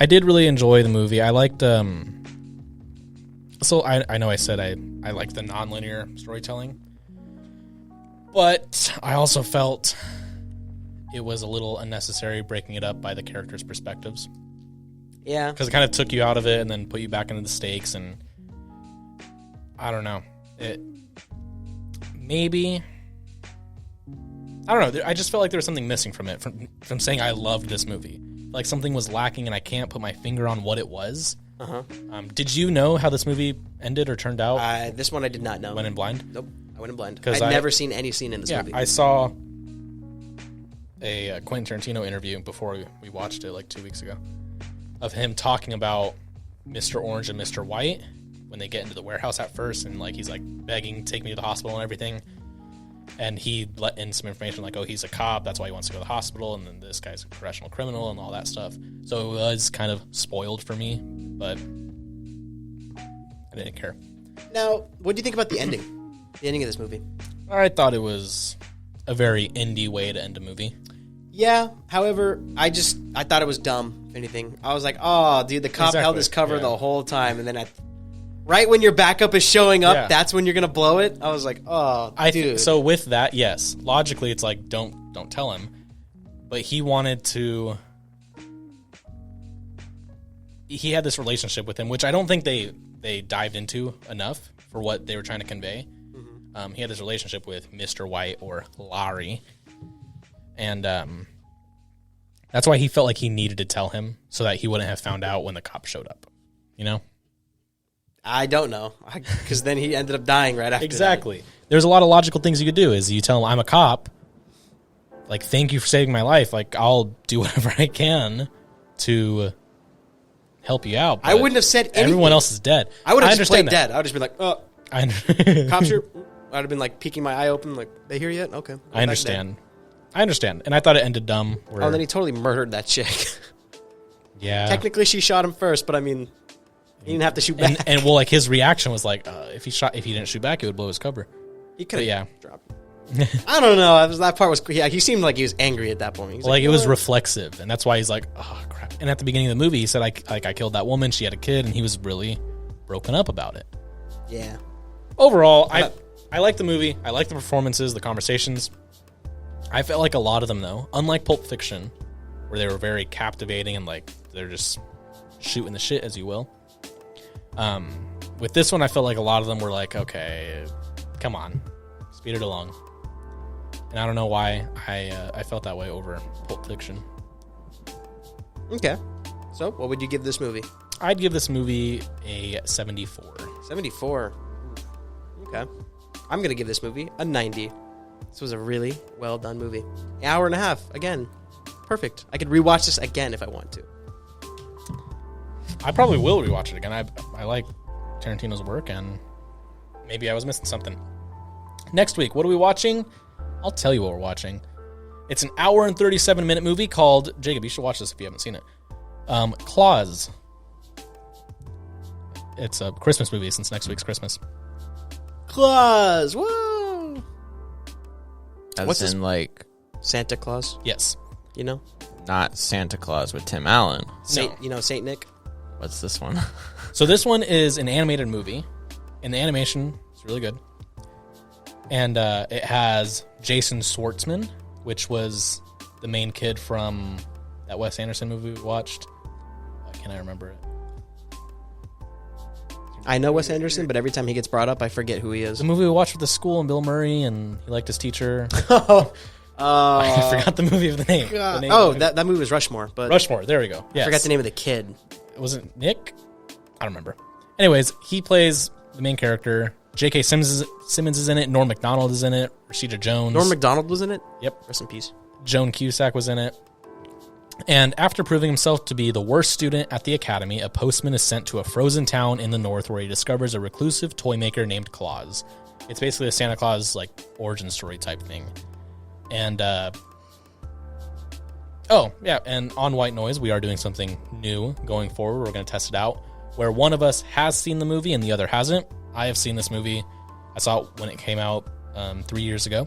I did really enjoy the movie. I liked... So I know I said I liked the non-linear storytelling. But I also felt it was a little unnecessary breaking it up by the characters' perspectives. Yeah. Because it kind of took you out of it and then put you back into the stakes. And I don't know. Maybe... I don't know. I just felt like there was something missing from it. From saying I loved this movie. Like something was lacking and I can't put my finger on what it was. Uh-huh. Did you know how this movie ended or turned out? This one I did not know. Went in blind? Nope. I went in blind. I'd never seen any scene in this movie. I saw a Quentin Tarantino interview before we watched it like 2 weeks ago of him talking about Mr. Orange and Mr. White when they get into the warehouse at first and like he's like begging, take me to the hospital and everything. And he let in some information like, oh, he's a cop, that's why he wants to go to the hospital, and then this guy's a professional criminal and all that stuff. So it was kind of spoiled for me, but I didn't care. Now, what do you think about the ending? The ending of this movie? I thought it was a very indie way to end a movie. Yeah, however, I thought it was dumb, if anything. I was like, oh, dude, the cop held his cover the whole time, and then right when your backup is showing up, that's when you're going to blow it? I was like, oh, dude. So with that, yes. Logically, it's like, don't tell him. But he wanted to... He had this relationship with him, which I don't think they dived into enough for what they were trying to convey. Mm-hmm. He had this relationship with Mr. White, or Larry. And that's why he felt like he needed to tell him so that he wouldn't have found out when the cop showed up. You know? I don't know, because then he ended up dying right after Exactly. There's a lot of logical things you could do. Is you tell him, I'm a cop. Like, thank you for saving my life. Like, I'll do whatever I can to help you out. I wouldn't have said anything. Everyone else is dead. I would have just played dead. I would have just been like, oh. I cops here. I'd have been like peeking my eye open, like, they here yet? Okay. I understand. And I thought it ended dumb. Oh, then he totally murdered that chick. Yeah. Technically, she shot him first, but I mean... He didn't have to shoot back. And well, like his reaction was like, if he didn't shoot back, it would blow his cover. He could have dropped. I don't know. That part was. Yeah, he seemed like he was angry at that point. He was like it was reflexive, and that's why he's like, oh crap. And at the beginning of the movie, he said, I killed that woman. She had a kid, and he was really broken up about it. Yeah. Overall, I I like the movie. I like the performances, the conversations. I felt like a lot of them, though, unlike Pulp Fiction, where they were very captivating and like they're just shooting the shit, as you will. With this one, I felt like a lot of them were like, okay, come on, speed it along. And I don't know why I felt that way over Pulp Fiction. Okay. So, what would you give this movie? I'd give this movie a 74. 74. Okay. I'm going to give this movie a 90. This was a really well done movie. An hour and a half. Again, perfect. I could rewatch this again if I want to. I probably will rewatch it again. I like Tarantino's work, and maybe I was missing something. Next week, what are we watching? I'll tell you what we're watching. It's an hour and 37-minute movie called, Jacob, you should watch this if you haven't seen it, Klaus. It's a Christmas movie since next week's Christmas. Klaus! Whoa! What's in, like, Santa Claus? Yes. You know? not Santa Claus with Tim Allen. Saint Nick? What's this one? So this one is an animated movie, and the animation is really good. And it has Jason Schwartzman, which was the main kid from that Wes Anderson movie we watched. Why can't I remember it? I know Wes Anderson, but every time he gets brought up, I forget who he is. The movie we watched with the school and Bill Murray, and he liked his teacher. I forgot the movie of the name. That movie was Rushmore. But Rushmore, there we go. Yes. I forgot the name of the kid. Was it Nick? I don't remember. Anyways, he plays the main character. J.K. Simmons is in it. Norm Macdonald is in it. Rashida Jones. Norm Macdonald was in it? Yep. Rest in peace. Joan Cusack was in it. And after proving himself to be the worst student at the academy, a postman is sent to a frozen town in the north where he discovers a reclusive toy maker named Klaus. It's basically a Santa Claus like origin story type thing. And and on White Noise we are doing something new going forward. We're going to test it out where one of us has seen the movie and the other hasn't. I have seen this movie. I saw it when it came out 3 years ago.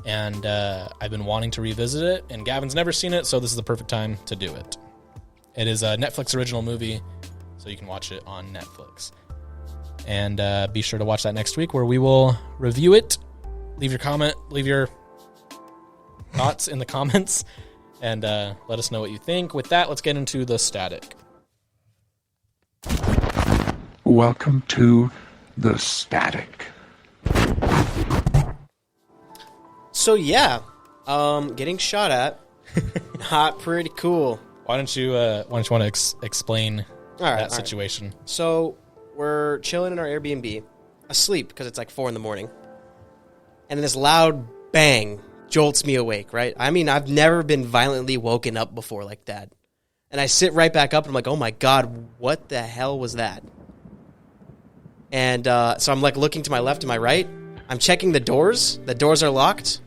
And I've been wanting to revisit it, and Gavin's never seen it, so this is the perfect time to do it. It is a Netflix original movie, so you can watch it on Netflix. And be sure to watch that next week, where we will review it. Leave your comment, leave your thoughts in the comments, and let us know what you think. With that, let's get into the static. Welcome to the static. So yeah, getting shot at, not pretty cool. Why don't you want to explain that situation? Right. So we're chilling in our Airbnb, asleep because it's like 4 a.m, and then this loud bang jolts me awake. Right? I mean, I've never been violently woken up before like that, and I sit right back up and I'm like, oh my god, what the hell was that? And so I'm like looking to my left and my right. I'm checking the doors. The doors are locked.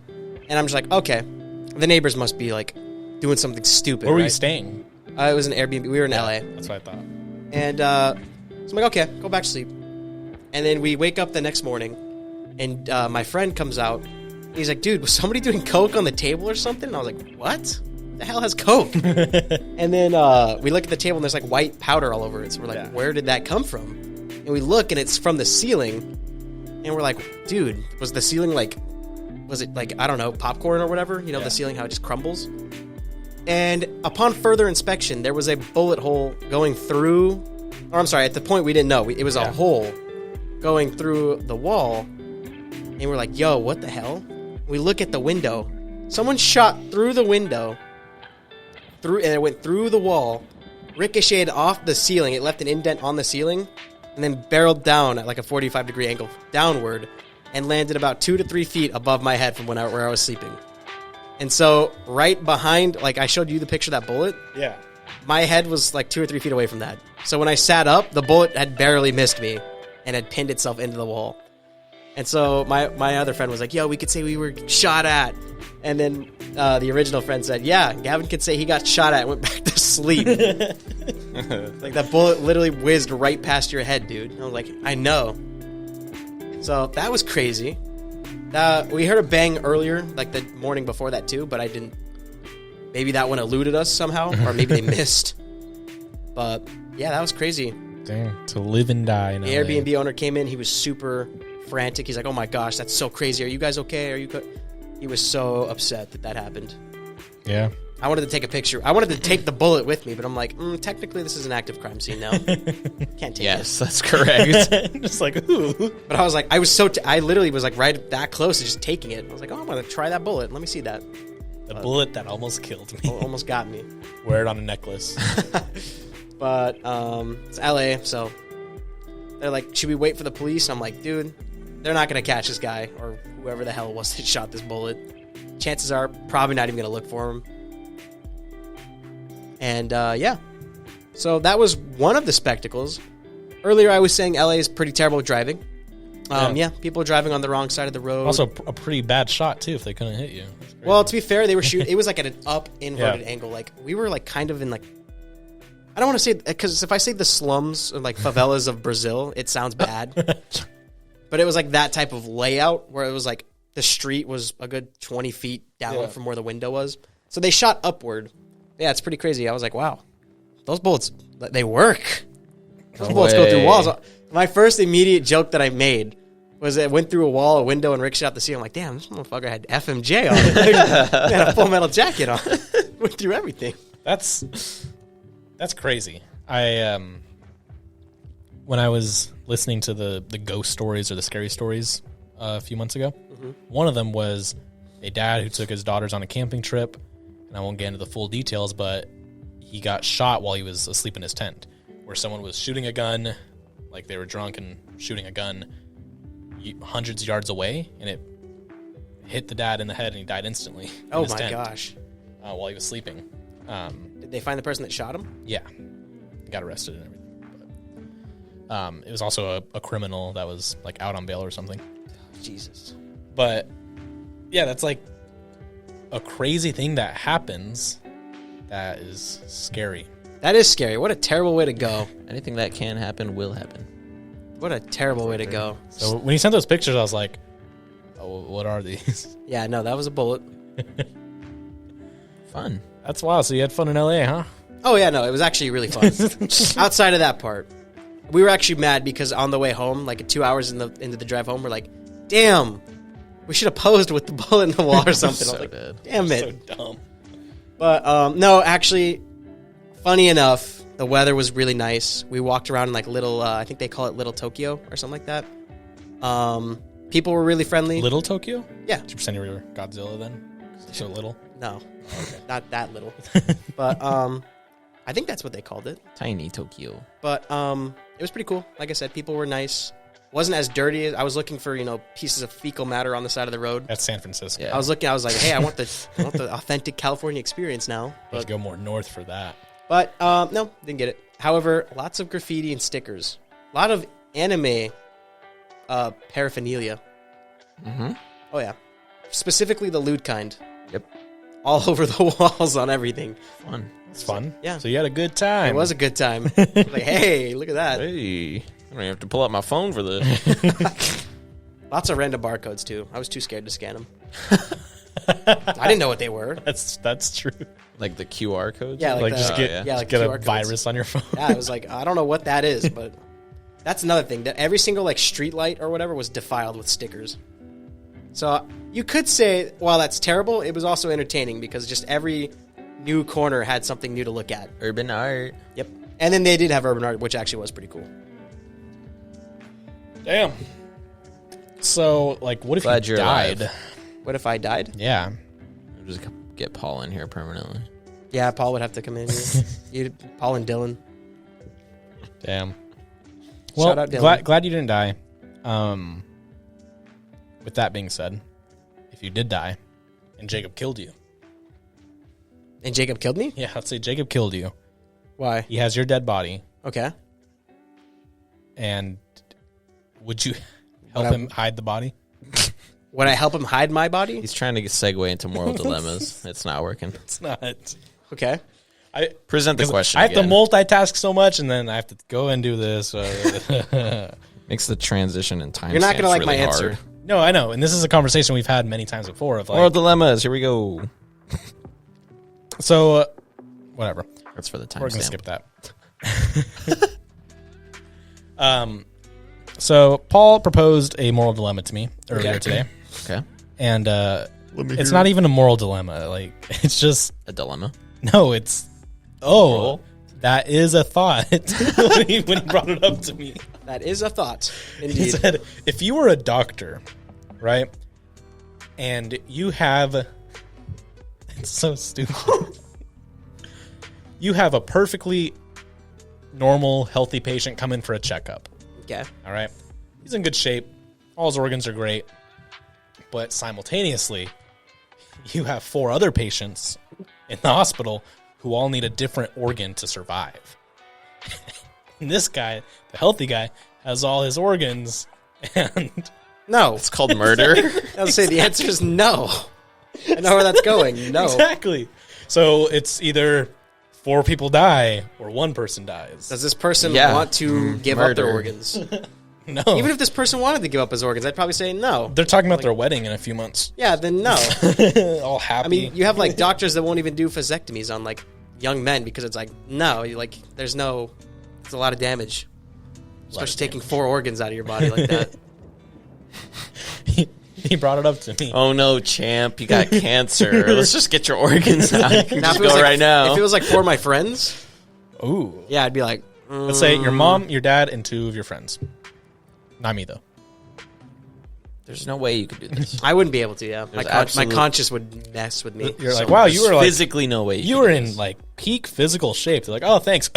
And I'm just like, okay, the neighbors must be like doing something stupid. Where were you staying? It was an Airbnb. We were in LA. That's what I thought. And so I'm like, okay, go back to sleep. And then we wake up the next morning, and my friend comes out. He's like, dude, was somebody doing coke on the table or something? And I was like, what? The hell has coke? And then we look at the table, and there's like white powder all over it. So we're like, where did that come from? And we look, and it's from the ceiling. And we're like, dude, was the ceiling like... Was it like, I don't know, popcorn or whatever? You know, the ceiling, how it just crumbles? And upon further inspection, there was a bullet hole going through... Or I'm sorry, at the point we didn't know. It was a hole going through the wall. And we're like, yo, what the hell? We look at the window. Someone shot through the window. And it went through the wall. Ricocheted off the ceiling. It left an indent on the ceiling. And then barreled down at like a 45-degree angle downward. And landed about 2 to 3 feet above my head from where I was sleeping. And so, right behind, like I showed you the picture of that bullet. Yeah. My head was like 2 or 3 feet away from that. So when I sat up, the bullet had barely missed me and had pinned itself into the wall. And so my other friend was like, yo, we could say we were shot at. And then the original friend said, yeah, Gavin could say he got shot at and went back to sleep. Like that bullet literally whizzed right past your head, dude. And I was like, I know. So that was crazy. We heard a bang earlier, like the morning before that too, but I didn't. Maybe that one eluded us somehow, or maybe they missed. But yeah, that was crazy. Dang, to live and die. The Airbnb owner came in. He was super frantic. He's like, "Oh my gosh, that's so crazy. Are you guys okay? Are you?" He was so upset that happened. Yeah. I wanted to take a picture. I wanted to take the bullet with me, but I'm like, technically, this is an active crime scene now. Can't take Yes, it. that's correct. Just like, ooh. But I was like, I literally was like right that close to just taking it. I was like, oh, I'm gonna try that bullet. Let me see that. The bullet that almost killed me. Almost got me. Wear it on a necklace. But it's LA, so they're like, should we wait for the police? I'm like, dude, they're not gonna catch this guy or whoever the hell it was that shot this bullet. Chances are probably not even gonna look for him. And yeah, so that was one of the spectacles. Earlier, I was saying LA is pretty terrible with driving. Yeah, people driving on the wrong side of the road. Also, a pretty bad shot too if they couldn't hit you. Well, to be fair, they were shooting. It was like at an up inverted angle. Like we were like kind of in like. I don't want to say because if I say the slums or like favelas of Brazil, it sounds bad. But it was like that type of layout where it was like the street was a good 20 feet down from where the window was. So they shot upward. Yeah, it's pretty crazy. I was like, wow, those bullets, they work. Those bullets go through walls. My first immediate joke that I made was it went through a wall, a window, and ricocheted out the ceiling. I'm like, damn, this motherfucker had FMJ on it. He had a Full Metal Jacket on. Went through everything. That's crazy. I when I was listening to the ghost stories or the scary stories a few months ago, one of them was a dad who took his daughters on a camping trip. And I won't get into the full details, but he got shot while he was asleep in his tent, where someone was shooting a gun, like they were drunk and shooting a gun hundreds of yards away, and it hit the dad in the head, and he died instantly. Oh my gosh! While he was sleeping. Did they find the person that shot him? Yeah, he got arrested and everything. But, it was also a criminal that was like out on bail or something. Jesus. But yeah, that's like a crazy thing that happens that is scary. That is scary. What a terrible way to go. Anything that can happen will happen. What a terrible way to go. So when you sent those pictures, I was like, oh, what are these? Yeah, no, that was a bullet. Fun. That's wild. So you had fun in LA, huh? Oh, yeah, no, it was actually really fun. Outside of that part, we were actually mad because on the way home, like 2 hours into the drive home, we're like, damn, we should have posed with the bullet in the wall or something. So I was like, dead. damn it. So dumb. But no, actually, funny enough, the weather was really nice. We walked around in like little, I think they call it Little Tokyo or something like that. People were really friendly. Little Tokyo? Yeah. Did you pretend you were Godzilla then? So little? No, not that little. But I think that's what they called it. Tiny Tokyo. But it was pretty cool. Like I said, people were nice. Wasn't as dirty. I was looking for pieces of fecal matter on the side of the road. That's San Francisco. Yeah. I was like, hey, I want the authentic California experience now. Let's go more north for that. But no, didn't get it. However, lots of graffiti and stickers. A lot of anime paraphernalia. Mm-hmm. Oh yeah, specifically the lewd kind. Yep. All over the walls on everything. Fun. It's fun. Yeah. So you had a good time. It was a good time. Like, hey, look at that. Hey. I don't even have to pull out my phone for this. Lots of random barcodes too. I was too scared to scan them. I didn't know what they were. That's true. Like the QR codes? Yeah, Like the- just get, yeah, like get QR a codes. virus on your phone. Yeah, I was like, I don't know what that is, but that's another thing. That every single like street light or whatever was defiled with stickers. So you could say, while that's terrible, it was also entertaining because just every new corner had something new to look at. Urban art. Yep. And then they did have urban art, which actually was pretty cool. Damn. So, like, what if Glad you you're died? alive. What if I died? Yeah. We'll just get Paul in here permanently. Yeah, Paul would have to come in here. Paul and Dylan. Damn. Shout Well, out Dylan. glad you didn't die. With that being said, if you did die and Jacob killed you. And Jacob killed me? Yeah, let's say Jacob killed you. Why? He has your dead body. Okay. And would you help him hide the body? Would I help him hide my body? He's trying to segue into moral dilemmas. It's not working. It's not. Okay. Present the question I have again. to multitask so much, and then I have to go and do this. Makes the transition in time. You're not going to like my really answer. hard. No, I know. And this is a conversation we've had many times before. Of Moral like, dilemmas. Here we go. so, whatever. That's for the time We're going to stamp. skip that. So Paul proposed a moral dilemma to me earlier today, Okay. and it's not even a moral dilemma. Like, it's just A dilemma. no. It's that is a thought when he brought it up to me. That is a thought. He Indeed. said, if you were a doctor, right, and you have, it's so stupid. You have a perfectly normal, healthy patient come in for a checkup. Okay. All right. He's in good shape. All his organs are great. But simultaneously, you have 4 other patients in the hospital who all need a different organ to survive. And this guy, the healthy guy, has all his organs, and No. It's called murder. I would say the answer is no. I know where that's going. No. exactly. So it's either 4 people die or 1 person dies. Does this person Yeah. want to give up their Murder. organs? No. Even if this person wanted to give up his organs, I'd probably say no. They're talking about their wedding in a few months. Yeah, then no. All happy. I mean, you have like doctors that won't even do vasectomies on like young men because it's like no, you like there's a lot of damage, especially taking 4 organs out of your body like that. he brought it up to me. Oh no, champ, you got cancer. Let's just get your organs out. You can Now, just if it was go like, right now. if it was like 4 of my friends, Ooh. yeah, I'd be like, Let's say your mom, your dad, and 2 of your friends. Not me, though. There's no way you could do this. I wouldn't be able to. Yeah, my absolute- conscience would mess with me. You're like, wow, you were like, physically no way. you were in like peak physical shape. They're like, oh, thanks.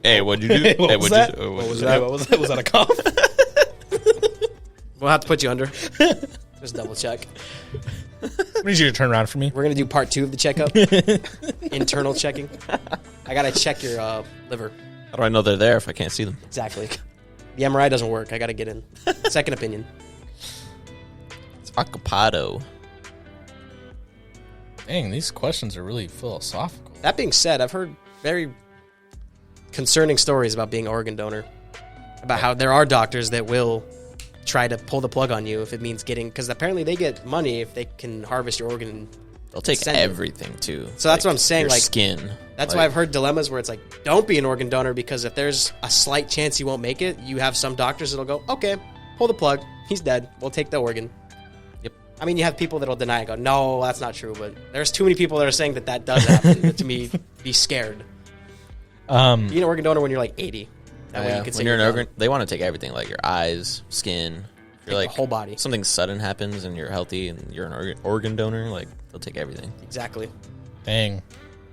Hey, what'd you do? What Hey, was what'd that? you do? What was that? What was that? Was that a cough? We'll have to put you under. Just double check. I need you to turn around for me. We're gonna do part 2 of the checkup. Internal checking. I gotta check your liver. How do I know they're there if I can't see them? Exactly. The MRI doesn't work. I gotta get in. Second opinion. It's ocupado. Dang, these questions are really philosophical. That being said, I've heard very concerning stories about being an organ donor. About how there are doctors that will try to pull the plug on you if it means getting, because apparently they get money if they can harvest your organ. And They'll take send it. everything too. So that's what I'm saying, Your like, skin. That's why I've heard dilemmas where it's like, don't be an organ donor because if there's a slight chance you won't make it, you have some doctors that'll go, okay, pull the plug. He's dead. We'll take the organ. Yep. I mean, you have people that'll deny it, go, no, that's not true. But there's too many people that are saying that does happen to me be scared. Be an organ donor when you're like 80. That way you can say when you're an done. organ, they want to take everything, like your eyes, skin. If you're Take like the whole body. Something sudden happens and you're healthy and you're an organ donor, like they'll take everything. Exactly. Dang.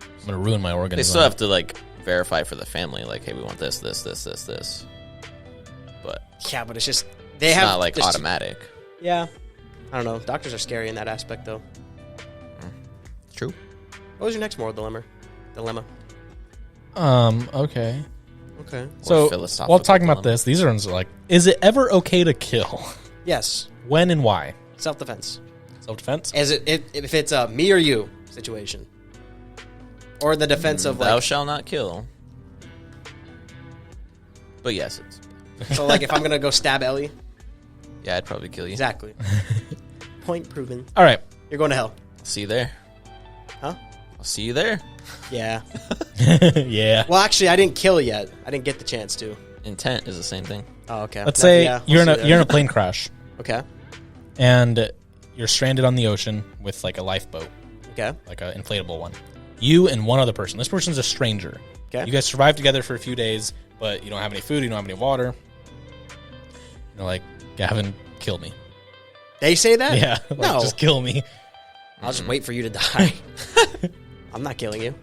I'm going to ruin my organs. They still have to like verify for the family, like, hey, we want this. But Yeah, but it's just, they it's have. not like just- automatic. Yeah. I don't know. Doctors are scary in that aspect, though. True. What was your next moral dilemma? Okay. Okay. So, philosophical while talking about dilemma. this, these are like, is it ever okay to kill? Yes. When and why? Self-defense. Self-defense? If it's a me or you situation, or the defense of Thou like, shall not kill. But yes, it's so like if I'm gonna go stab Ellie, yeah, I'd probably kill you. exactly. Point proven. All right. You're going to hell. I'll see you there. Huh? I'll see you there. Yeah. Yeah. Well, actually, I didn't kill yet. I didn't get the chance to. Intent is the same thing. Oh, okay. Let's say Yeah, you're we'll see in a there. plane crash Okay. and you're stranded on the ocean with like a lifeboat, Okay. like an inflatable one. You and one other person. This person's a stranger. Okay. You guys survive together for a few days, but you don't have any food, you don't have any water. You're like, Gavin, kill me. They say that? Yeah. Like, No. just kill me. I'll just wait for you to die. I'm not killing you.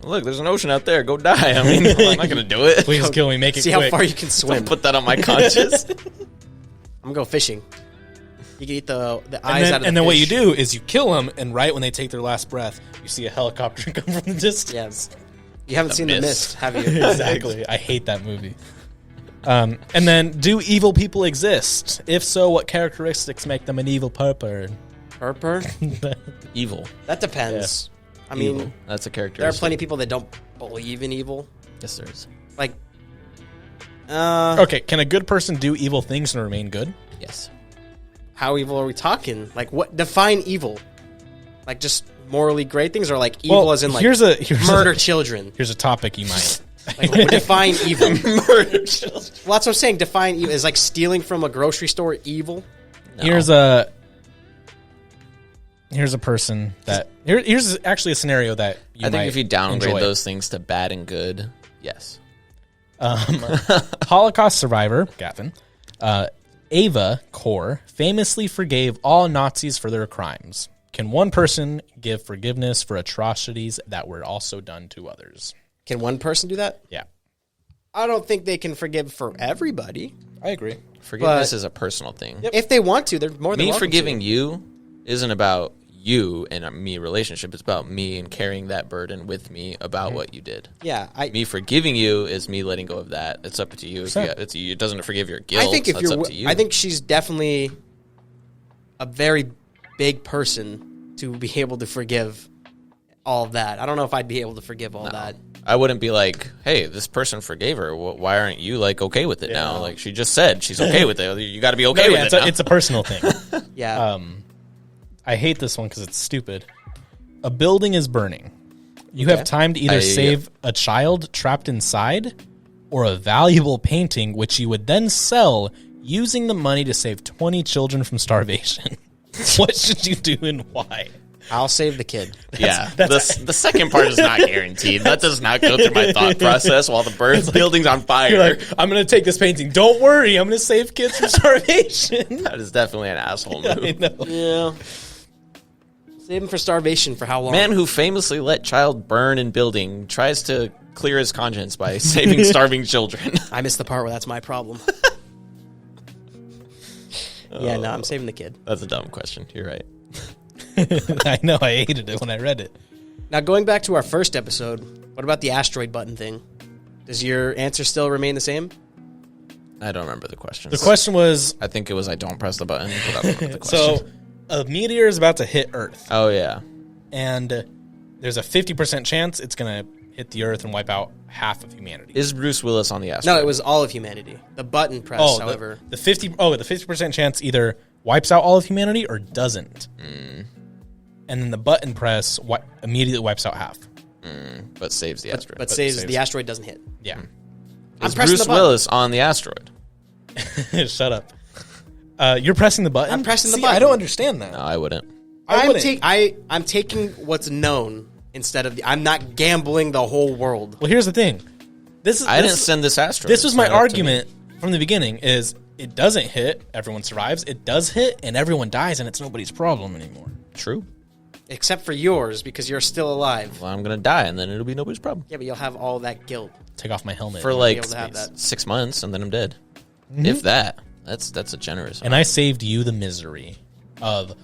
Look, there's an ocean out there. Go die. I mean, I'm not gonna do it. Please kill me. Make it See quick. how far you can swim. Don't put that on my conscience. I'm gonna go fishing. You can eat the and eyes then, out of the and then what you fish. do is you kill them, and right when they take their last breath, you see a helicopter come from the distance. Yeah. You haven't seen The Mist. Mist, have you? Exactly. I hate that movie. And then, do evil people exist? If so, what characteristics make them an evil purper? Purper? Evil. That depends. I mean, Evil. That's a character. there are plenty of people that don't believe in evil. Yes, there is. Like, Okay, can a good person do evil things and remain good? Yes. how evil are we talking? Like, what? Define evil. Like, just morally great things, or like evil as in like here's murder children. Here's a topic you might Like, define evil. Murder children. Well, that's what I'm saying. Define evil. Is like stealing from a grocery store evil? No. Here's a person that here's actually a scenario that you I think might if you downgrade enjoy. those things to bad and good, yes. Holocaust survivor Gavan, Ava Kor famously forgave all Nazis for their crimes. Can one person give forgiveness for atrocities that were also done to others? Can one person do that? Yeah, I don't think they can forgive for everybody. I agree. Forgiveness But- is a personal thing. If they want to, they're more than Me welcome forgiving to. you isn't about you and me relationship. It's about me and carrying that burden with me about what you did. Yeah, Me forgiving you is me letting go of that. It's up to you. It doesn't forgive your guilt. I think if That's you're, up to you. I think she's definitely a very big person to be able to forgive all of that. I don't know if I'd be able to forgive all that. I wouldn't be like, hey, this person forgave her. Why aren't you like okay with it now? Like she just said she's okay with it. You got to be okay with it. It's a personal thing. Yeah. I hate this one because it's stupid. A building is burning. You have time to either save a child trapped inside or a valuable painting, which you would then sell using the money to save 20 children from starvation. What should you do and why? I'll save the kid. The second part is not guaranteed. That does not go through my thought process while the building's on fire. You're like, I'm going to take this painting. Don't worry. I'm going to save kids from starvation. That is definitely an asshole move. I know. Yeah. Save him for starvation for how long? Man who famously let child burn in building tries to clear his conscience by saving starving children. I missed the part where that's my problem. Yeah, no, I'm saving the kid. That's a dumb question. You're right. I know. I hated it when I read it. Now, going back to our first episode, what about the asteroid button thing? Does your answer still remain the same? I don't remember the question. The question was, I think it was I don't press the button, but I don't remember the question. so a meteor is about to hit Earth, Oh, yeah. and there's a 50% chance it's going to hit the Earth and wipe out half of humanity. Is Bruce Willis on the asteroid? No, it was all of humanity. The button press, however. the 50% chance either wipes out all of humanity or doesn't. And then the button press immediately wipes out half. But saves the asteroid. But saves the asteroid doesn't hit. Yeah. I'm Is pressing Bruce the button. Willis on the asteroid? Shut up. You're pressing the button? I'm pressing the See, button. I don't understand that. No, I wouldn't. I'm taking what's known instead of I'm not gambling the whole world. Well, here's the thing. I didn't send this asteroid. This was It's my not up to argument from the beginning is it doesn't hit, everyone survives. It does hit, and everyone dies, and it's nobody's problem anymore. me. True. Except for yours, because you're still alive. Well, I'm going to die, and then it'll be nobody's problem. Yeah, but you'll have all that guilt. Take off my helmet. For like able to have that. 6 months, and then I'm dead. If that. That's a generous And I saved you the misery of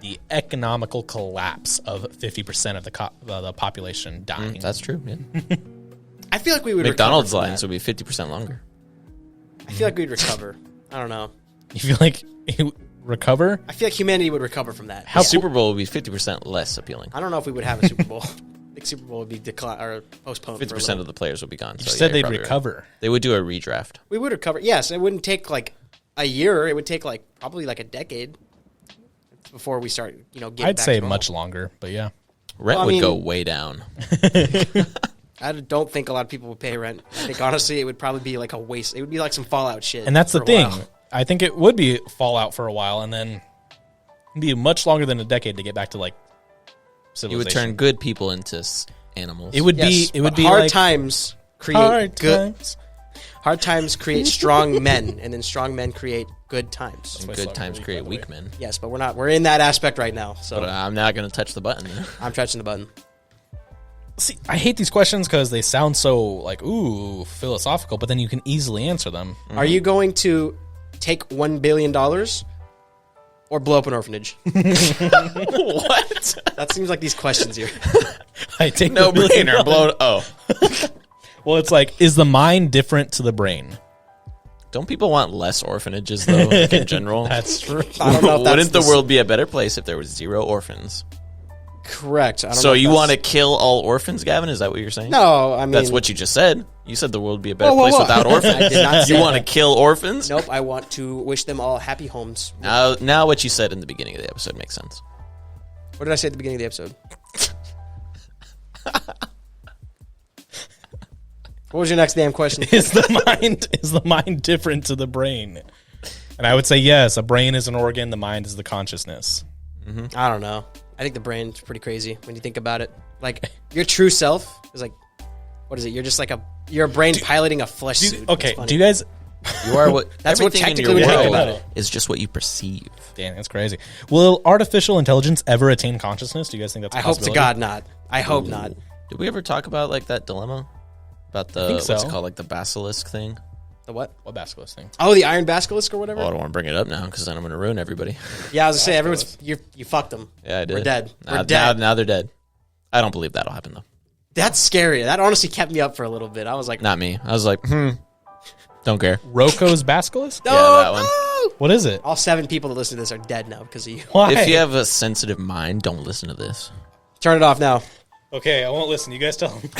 the economical collapse of 50% of the population dying. That's true, yeah. I feel like we would McDonald's recover from lines that. would be 50% longer. I feel like we'd recover. I don't know. You feel like you recover? I feel like humanity would recover from that. How Super Bowl would be 50% less appealing. I don't know if we would have a Super Bowl. I think Super Bowl would be postponed. 50% of the players would be gone. You so said yeah, they'd you're probably right. recover. They would do a redraft. We would recover. Yes, it wouldn't take like a year. It would take like probably like a decade before we start. Getting I'd back say to normal. much longer, but yeah. Rent Well, I would mean- go way down. I don't think a lot of people would pay rent. I think honestly, it would probably be like a waste. It would be like some Fallout shit. And that's the for a thing. while. I think it would be Fallout for a while, and then it'd be much longer than a decade to get back to like You would civilization. turn good people into animals. It would Yes, be. It would but be hard like times create hard good. times. Hard times create strong men, and then strong men create good times. And my good slogan times week, create by the weak way. men. Yes, but we're not. We're in that aspect right now. So But I'm not going to touch the button. I'm touching the button. See, I hate these questions because they sound so like ooh philosophical, but then you can easily answer them. Are you going to take $1 billion or blow up an orphanage? What? That seems like these questions here. I take No the $1 billion. brainer. Blow it. Oh. Well, it's like, is the mind different to the brain? Don't people want less orphanages, though, like in general? That's true. I don't know if that's Wouldn't the world be a better place if there was 0 orphans? correct. I don't So know if you that's- want to kill all orphans, Gavin? Is that what you're saying? No, I mean That's what you just said. You said the world would be a better Whoa, whoa, place whoa. without orphans. I did not say You want to that. kill orphans? Nope. I want to wish them all happy homes. Now what you said in the beginning of the episode makes sense. What did I say at the beginning of the episode? What was your next damn question? Is the mind different to the brain? And I would say yes. A brain is an organ. The mind is the consciousness. I don't know. I think the brain's pretty crazy when you think about it. Like, your true self is like, what is it? You're just like you're a brain piloting a flesh suit. Okay, do you guys... You are what... That's what everything in technically your when you think world about it. is just what you perceive. Damn, that's crazy. Will artificial intelligence ever attain consciousness? Do you guys think that's a I hope to possibility? God not. I hope not. Did we ever talk about like that dilemma? About the, think so. what's it called, like the basilisk thing? The what? What basilisk thing? Oh, the iron basilisk or whatever? Oh, I don't want to bring it up now because then I'm going to ruin everybody. Yeah, I was going to say, you fucked them. Yeah, I did. We're dead. Now, We're dead. Now they're dead. I don't believe that'll happen, though. That's scary. That honestly kept me up for a little bit. I was like, Not me. I was like, don't care. Rocco's basilisk? no, Yeah, that one. no! What is it? All 7 people that listen to this are dead now because of you. Why? If you have a sensitive mind, don't listen to this. Turn it off now. Okay, I won't listen. You guys tell them.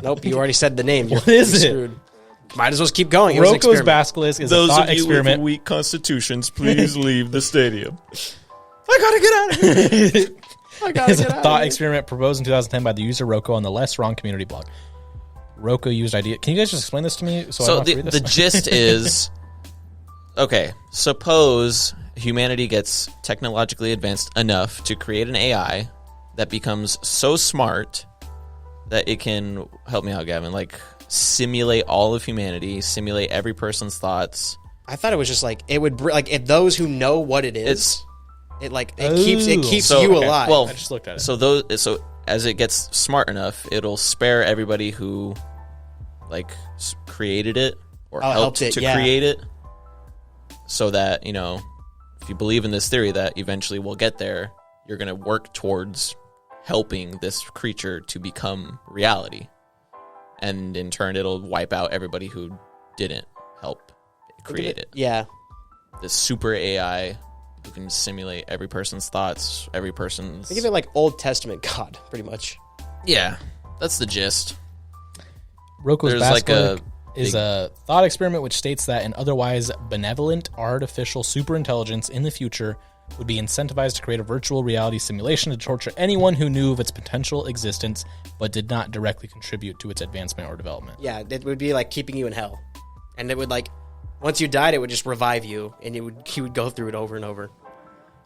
Nope, you already said the name. What is it? Screwed. Might as well keep going. It was an Rocco's experiment. basilisk is a thought experiment. weak constitutions, please leave the stadium. I gotta get out of here. It's a thought experiment proposed in 2010 by the user Rocco on the Less Wrong community blog. Rocco used idea. Can you guys just explain this to me? So I don't have to read the this? gist is, okay, suppose humanity gets technologically advanced enough to create an AI that becomes so smart that it can, help me out, Gavin, like simulate all of humanity, simulate every person's thoughts. I thought it was just like, it would, like, if those who know what it is, it keeps So- you okay, alive. well, I just looked at it. So as it gets smart enough, it'll spare everybody who like created it or helped helped it, to yeah. create it, so that, you know, if you believe in this theory that eventually we'll get there, you're going to work towards helping this creature to become reality, and in turn it'll wipe out everybody who didn't help create it. Yeah. This super AI who can simulate every person's thoughts, every person's... Think of it like Old Testament God, pretty much. Yeah, that's the gist. Rocco's There's like basilisk a is a thought experiment which states that an otherwise benevolent artificial superintelligence in the future would be incentivized to create a virtual reality simulation to torture anyone who knew of its potential existence but did not directly contribute to its advancement or development. Yeah, it would be like keeping you in hell. And it would like, once you died, it would just revive you, and you would go through it over and over.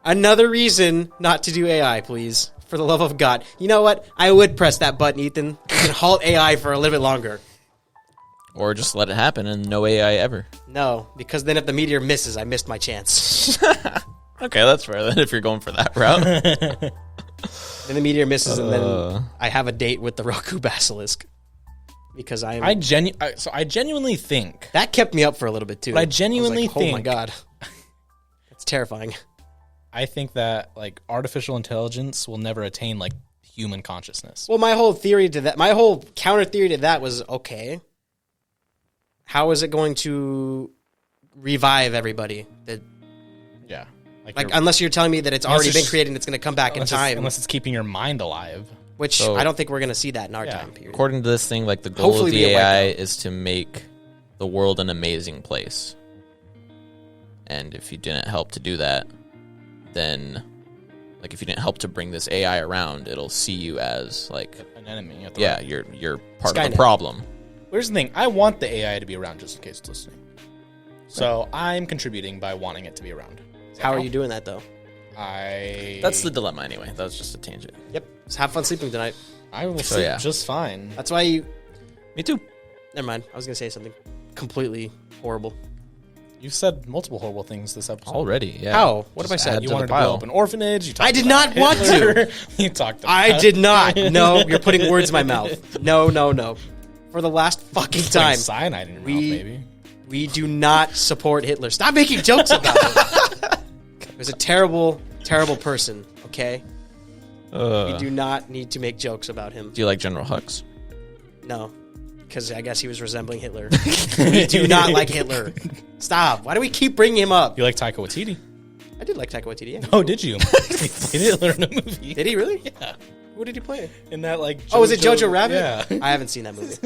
Another reason not to do AI, please. For the love of God. You know what? I would press that button, Ethan. You can halt AI for a little bit longer. Or just let it happen and no AI ever. No, because then if the meteor misses, I missed my chance. Okay, that's fair then if you're going for that route. Then the meteor misses, and then I have a date with the Roku basilisk. Because I genuinely think that kept me up for a little bit too. But I genuinely was like, oh my think- God. That's terrifying. I think that like artificial intelligence will never attain like human consciousness. Well, my whole counter theory to that was, okay, how is it going to revive everybody? Yeah. Like unless you're telling me that it's already been created and it's going to come back in time. Unless it's keeping your mind alive. Which So- I don't think we're going to see that in our time period. According to this thing, like the goal Hopefully of we the get wiped AI out. is to make the world an amazing place. And if you didn't help to do that, then like if you didn't help to bring this AI around, it'll see you as like, An enemy. At the yeah, right. you're part of Skynet. the problem. Here's the thing. I want the AI to be around just in case it's listening. So I'm contributing by wanting it to be around. How are you doing that, though? That's the dilemma anyway. That was just a tangent. Yep. Just have fun sleeping tonight. I will sleep yeah. just fine. That's why you... Me too. Never mind. I was going to say something completely horrible. You've said multiple horrible things this episode. Already, yeah. How? What have Just I said? add You to wanted the to blow pile. up an orphanage. You talked I did about not want Hitler. You talked about I did not. No, you're putting words in my mouth. No. For the last fucking putting time, cyanide in your mouth, We- baby. we do not support Hitler. Stop making jokes about him. He was a terrible, terrible person, okay? We do not need to make jokes about him. Do you like General Hux? No, because I guess he was resembling Hitler. We do not like Hitler. Stop. Why do we keep bringing him up? You like Taika Waititi? I did like Taika Waititi. Yeah. Oh, did you? He played Hitler in a movie. Did he really? Yeah. What did he play? In that like. Oh, was it Jojo Rabbit? Yeah. I haven't seen that movie.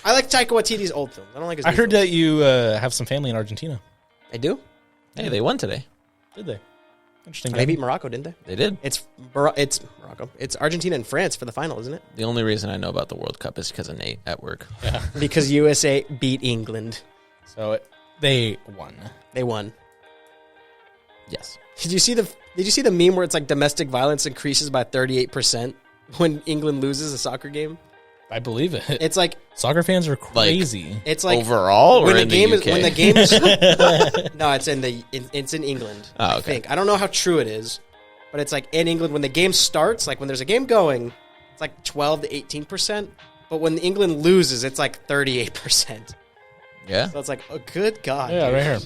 I like Taika Waititi's old films. I don't like his I new heard films. that you have some family in Argentina. I do? Hey, they won today. Did they? Interesting. They beat Morocco, didn't they? They did. It's Morocco. It's Argentina and France for the final, isn't it? The only reason I know about the World Cup is because of Nate at work. Yeah. Because USA beat England. So they won. They won. Yes. Did you see the meme where it's like domestic violence increases by 38% when England loses a soccer game? I believe it. It's like Soccer fans are crazy. it's like overall or when the in game the UK? is when the game is no, it's in England. Oh, okay. I think. I don't know how true it is, but it's like in England when the game starts, like when there's a game going, it's like 12 to 18%, but when England loses, it's like 38%. Yeah. So it's like, oh, good God. Yeah, dude. right here.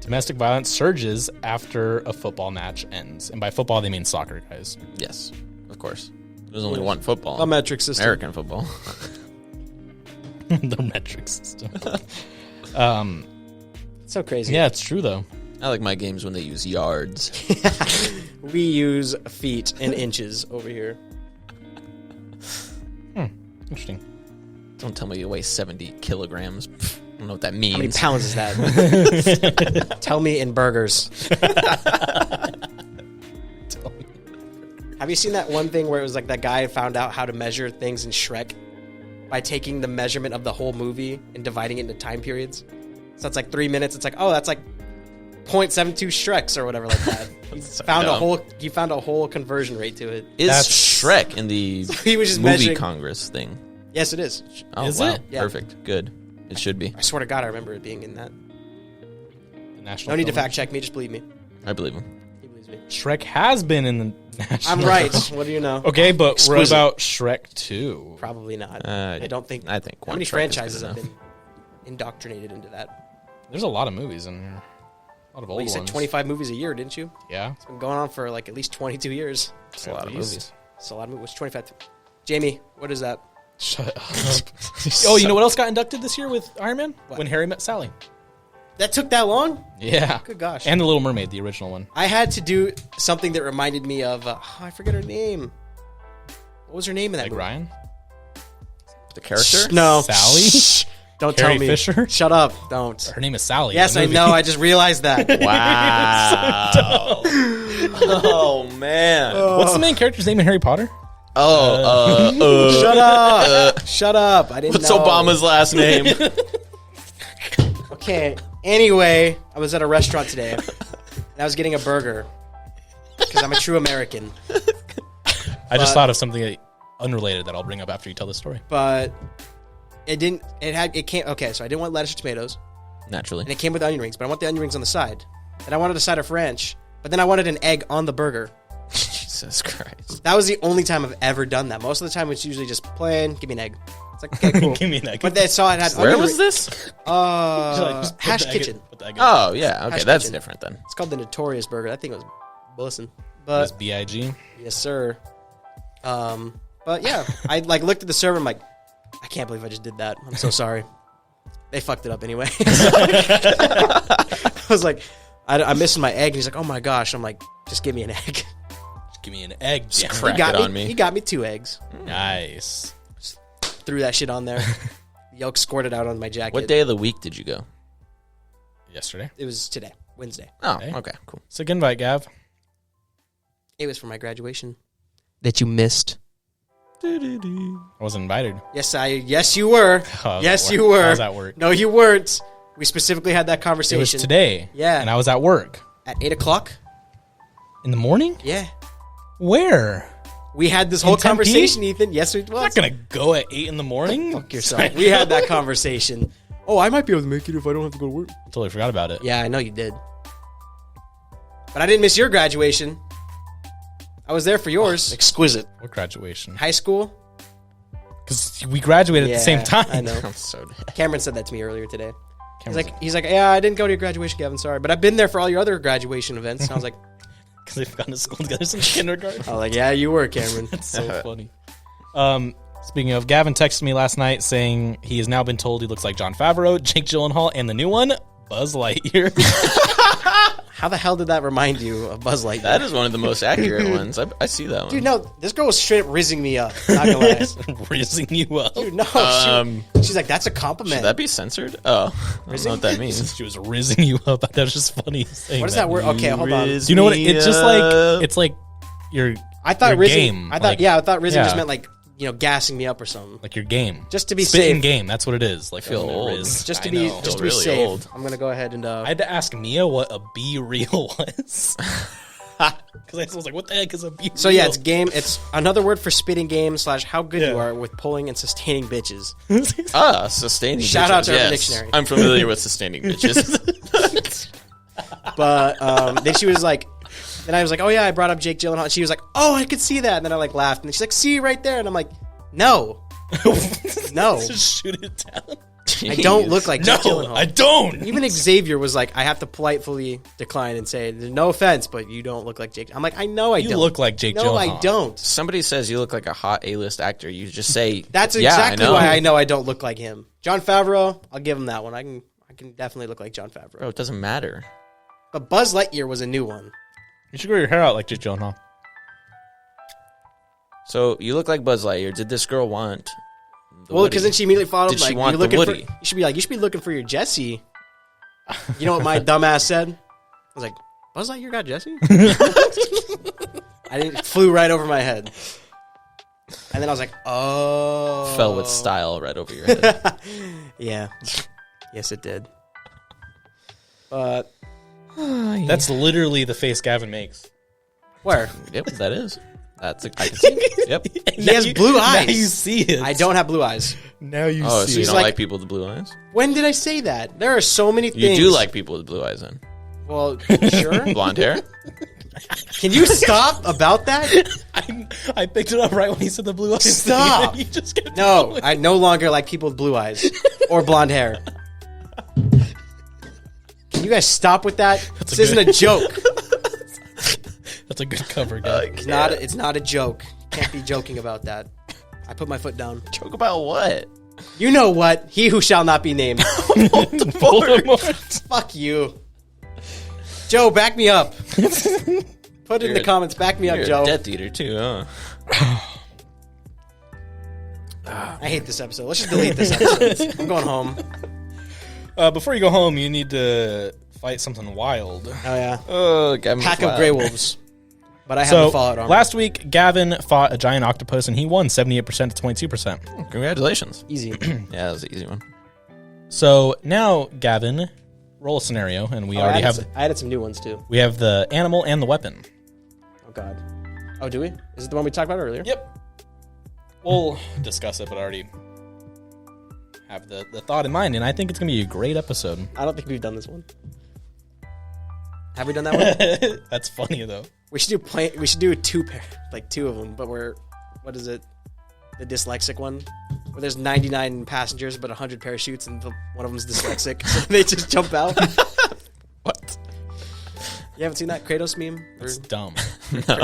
Domestic violence surges after a football match ends. And by football, they mean soccer, guys. Yes. Of course. There's only one football. A metric system. American football. The metric system. So crazy. Yeah, it's true, though. I like my games when they use yards. We use feet and inches over here. Interesting. Don't tell me you weigh 70 kilograms. I don't know what that means. How many pounds is that? Tell me in burgers. Have you seen that one thing where it was like that guy found out how to measure things in Shrek by taking the measurement of the whole movie and dividing it into time periods? So it's like 3 minutes. It's like, oh, that's like 0.72 Shreks or whatever like that. He found a whole conversion rate to it. Is That's- Shrek in the He was just movie measuring. Congress thing? Yes, it is. Oh, Is wow. it? Yeah. Perfect. Good. It should be. I swear to God, I remember it being in that. The national No need to film. fact check me. Just believe me. I believe him. He believes me. Shrek has been in the national I'm right. film. What do you know? Okay, but what Exquisite. about Shrek 2? Probably not. I don't think. I think How one many Shrek is franchises good have enough. been indoctrinated into that? There's a lot of movies in here. A lot of Well, old you said ones. 25 movies a year, didn't you? Yeah. It's been going on for like at least 22 years. It's a lot of At least. movies. It's a lot of movies. 25. Jamie, what is that? Shut up. Oh, you know what else got inducted this year with Iron Man? What? When Harry Met Sally. That took that long? Yeah. Good gosh. And The Little Mermaid, the original one. I had to do something that reminded me of. I forget her name. What was her name in that Like movie? Ryan? The character? No. Sally? Shh. Don't Carrie tell me. Fisher? Shut up. Don't. Her name is Sally. Yes, in the I movie. know. I just realized that. Wow. Oh, man. What's the main character's name in Harry Potter? Shut up. Shut up. I didn't What's know. Obama's last name? Okay. Anyway, I was at a restaurant today, and I was getting a burger because I'm a true American. I just thought of something unrelated that I'll bring up after you tell the story. But it didn't. It came. Okay, so I didn't want lettuce or tomatoes, Naturally. and it came with onion rings. But I want the onion rings on the side, and I wanted a side of ranch. But then I wanted an egg on the burger. Jesus Christ. That was the only time I've ever done that. Most of the time, it's usually just plain. Give me an egg. It's like okay, cool. Give me an egg. But they saw it had. Where onion was ring- this? Just put Hash the egg in- Kitchen. put the egg in. Oh, yeah. Okay, Hash that's Kitchen. different then. It's called the Notorious Burger. That thing was bussin'. It But was B.I.G. yes, sir. But yeah, I like looked at the server. I'm like, I can't believe I just did that. I'm so sorry. They fucked it up anyway. I was like, I'm missing my egg. And he's like, oh my gosh. I'm like, just give me an egg. Just give me an egg. Damn it. crack He got it me. on me. He got me 2 eggs. Nice. Threw that shit on there. The yolk squirted out on my jacket. What day of the week did you go? Yesterday. It was today, Wednesday. Oh, Okay. okay, cool. Sick invite, Gav. It was for my graduation that you missed. I wasn't invited. Yes, you were. I was Yes, at you work. were. I was at work. No, you weren't. We specifically had that It conversation. was today. Yeah. And I was at work. At 8 o'clock? In the morning? Yeah. Where? We had this whole Tempe? conversation, Ethan. Yes, we was. I'm not going to go at 8 in the morning. Fuck yourself. We had that conversation. Oh, I might be able to make it if I don't have to go to work. Totally forgot about it. Yeah, I know you did. But I didn't miss your graduation. I was there for yours. Exquisite. What graduation? High school? Because we graduated at the same Yeah, time. I know. I'm so dead. Cameron said that to me earlier today. Cameron's He's like, yeah, I didn't go to your graduation, Gavin. Sorry, but I've been there for all your other graduation events. And I was like, because they've gone to school together since kindergarten. I was like, yeah, you were, Cameron. That's so funny. Speaking of, Gavin texted me last night saying he has now been told he looks like Jon Favreau, Jake Gyllenhaal, and the new one, Buzz Lightyear. How the hell did that remind you of Buzz Lightyear? That is one of the most accurate ones. I see that one. Dude, no, this girl was straight up rizzing me up. Not gonna lie. Rizzing you up. Dude, no, she's like, that's a compliment. Should that be censored? Oh, I don't know what that means. She was rizzing you up. That was just funny saying What is that word? Okay, hold on. Riz Do you know what? me It's just up. like it's like your. I thought your rizzing. game. I thought Like, I thought rizzing yeah. just meant like gassing me up or something. like your game. Just to be Spitting safe. game. That's what it is. Like Feel feeling old. Riz. Just to I be know. just to be really safe. old. I'm gonna go ahead and I had to ask Mia what a be real was. Because I was like, what the heck is a be real? So yeah, it's game. It's another word for spitting game / how good you Yeah. are with pulling and sustaining bitches. Sustaining Shout bitches. out to Urban yes. Dictionary. I'm familiar with sustaining bitches. But then she was like, then I was like, oh yeah, I brought up Jake Gyllenhaal. And she was like, oh, I could see that. And then I like laughed, and she's like, see right there. And I'm like, no, no, Just shoot it down. I don't look like Jake No, Gyllenhaal. I don't. Even Xavier was like, I have to politely decline and say, no offense, but you don't look like Jake. I'm like, I know I You don't. look like Jake no, Gyllenhaal. I don't. Somebody says you look like a hot A-list actor. You just say That's yeah, exactly I know. why I know I don't look like him. John Favreau, I'll give him that one. I can definitely look like John Favreau. Bro, it doesn't matter. But Buzz Lightyear was a new one. You should grow your hair out like Jake Gyllenhaal. So you look like Buzz Lightyear. Did this girl want? Well, because then she immediately followed up Did she like, want "You're the looking Woody?" for." You should be like, "You should be looking for your Jesse." You know what my dumbass said? I was like, "Buzz Lightyear got Jesse." It flew right over my head, and then I was like, "Oh." Fell with style right over your head. Yeah, yes, it did. But That's literally the face Gavin makes. where Yep, that is. I can see. Yep. he has blue eyes. Now you see it. I don't have blue eyes. Now you Oh, see so you it. don't like- like people with blue eyes? When did I say that? There are so many You things. do like people with blue eyes, then? Well, sure. Blonde hair? Can you stop about that? I picked it up right when he said the blue eyes. thing, Stop. and then you just kept No, going. I no longer like people with blue eyes or blonde hair. Can you guys stop with that? This isn't a joke. That's a good cover, guy. It's not a joke. Can't be joking about that. I put my foot down. Joke about what? You know what? He who shall not be named. Voldemort. Fuck you. Joe, back me up. Put it in the comments. Back me up, You're Joe. a Death Eater, too, huh? I hate this episode. Let's just delete this episode. I'm going home. Before you go home, you need to fight something wild. Oh, yeah. Oh, Gavin Pack was of loud. Grey Wolves. But I have So the Fallout armor. last week, Gavin fought a giant octopus, and he won 78% to 22%. Congratulations. Easy. Yeah, that was an easy one. So now, Gavin, roll a scenario, and we already have I added some new ones, too. we have the animal and the weapon. Oh, God. Oh, do we? Is it the one we talked about earlier? Yep. We'll discuss it, but I already have the thought in mind, and I think it's going to be a great episode. I don't think we've done this one. Have we done that one? That's funny, though. We should do We should do two of them, but what is it? The dyslexic one, where there's 99 passengers but 100 parachutes, and one of them's dyslexic, so they just jump out. What? You haven't seen that Kratos meme? Or, It's dumb.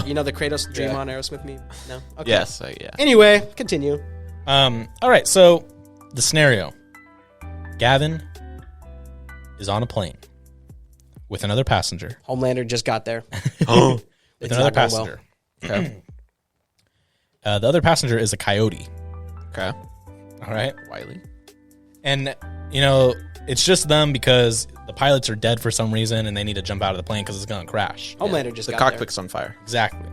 you know the Kratos Dream Yeah. on Aerosmith meme? No. Okay. Yes, yeah. Anyway, continue. All right, so the scenario. Gavin is on a plane with another passenger. Homelander just got there. Oh. With It's another not going well. passenger. The other passenger is a coyote. Okay. All right. Wiley. And, it's just them because the pilots are dead for some reason and they need to jump out of the plane because it's going to crash. Homelander just The got cockpit's on fire. Exactly.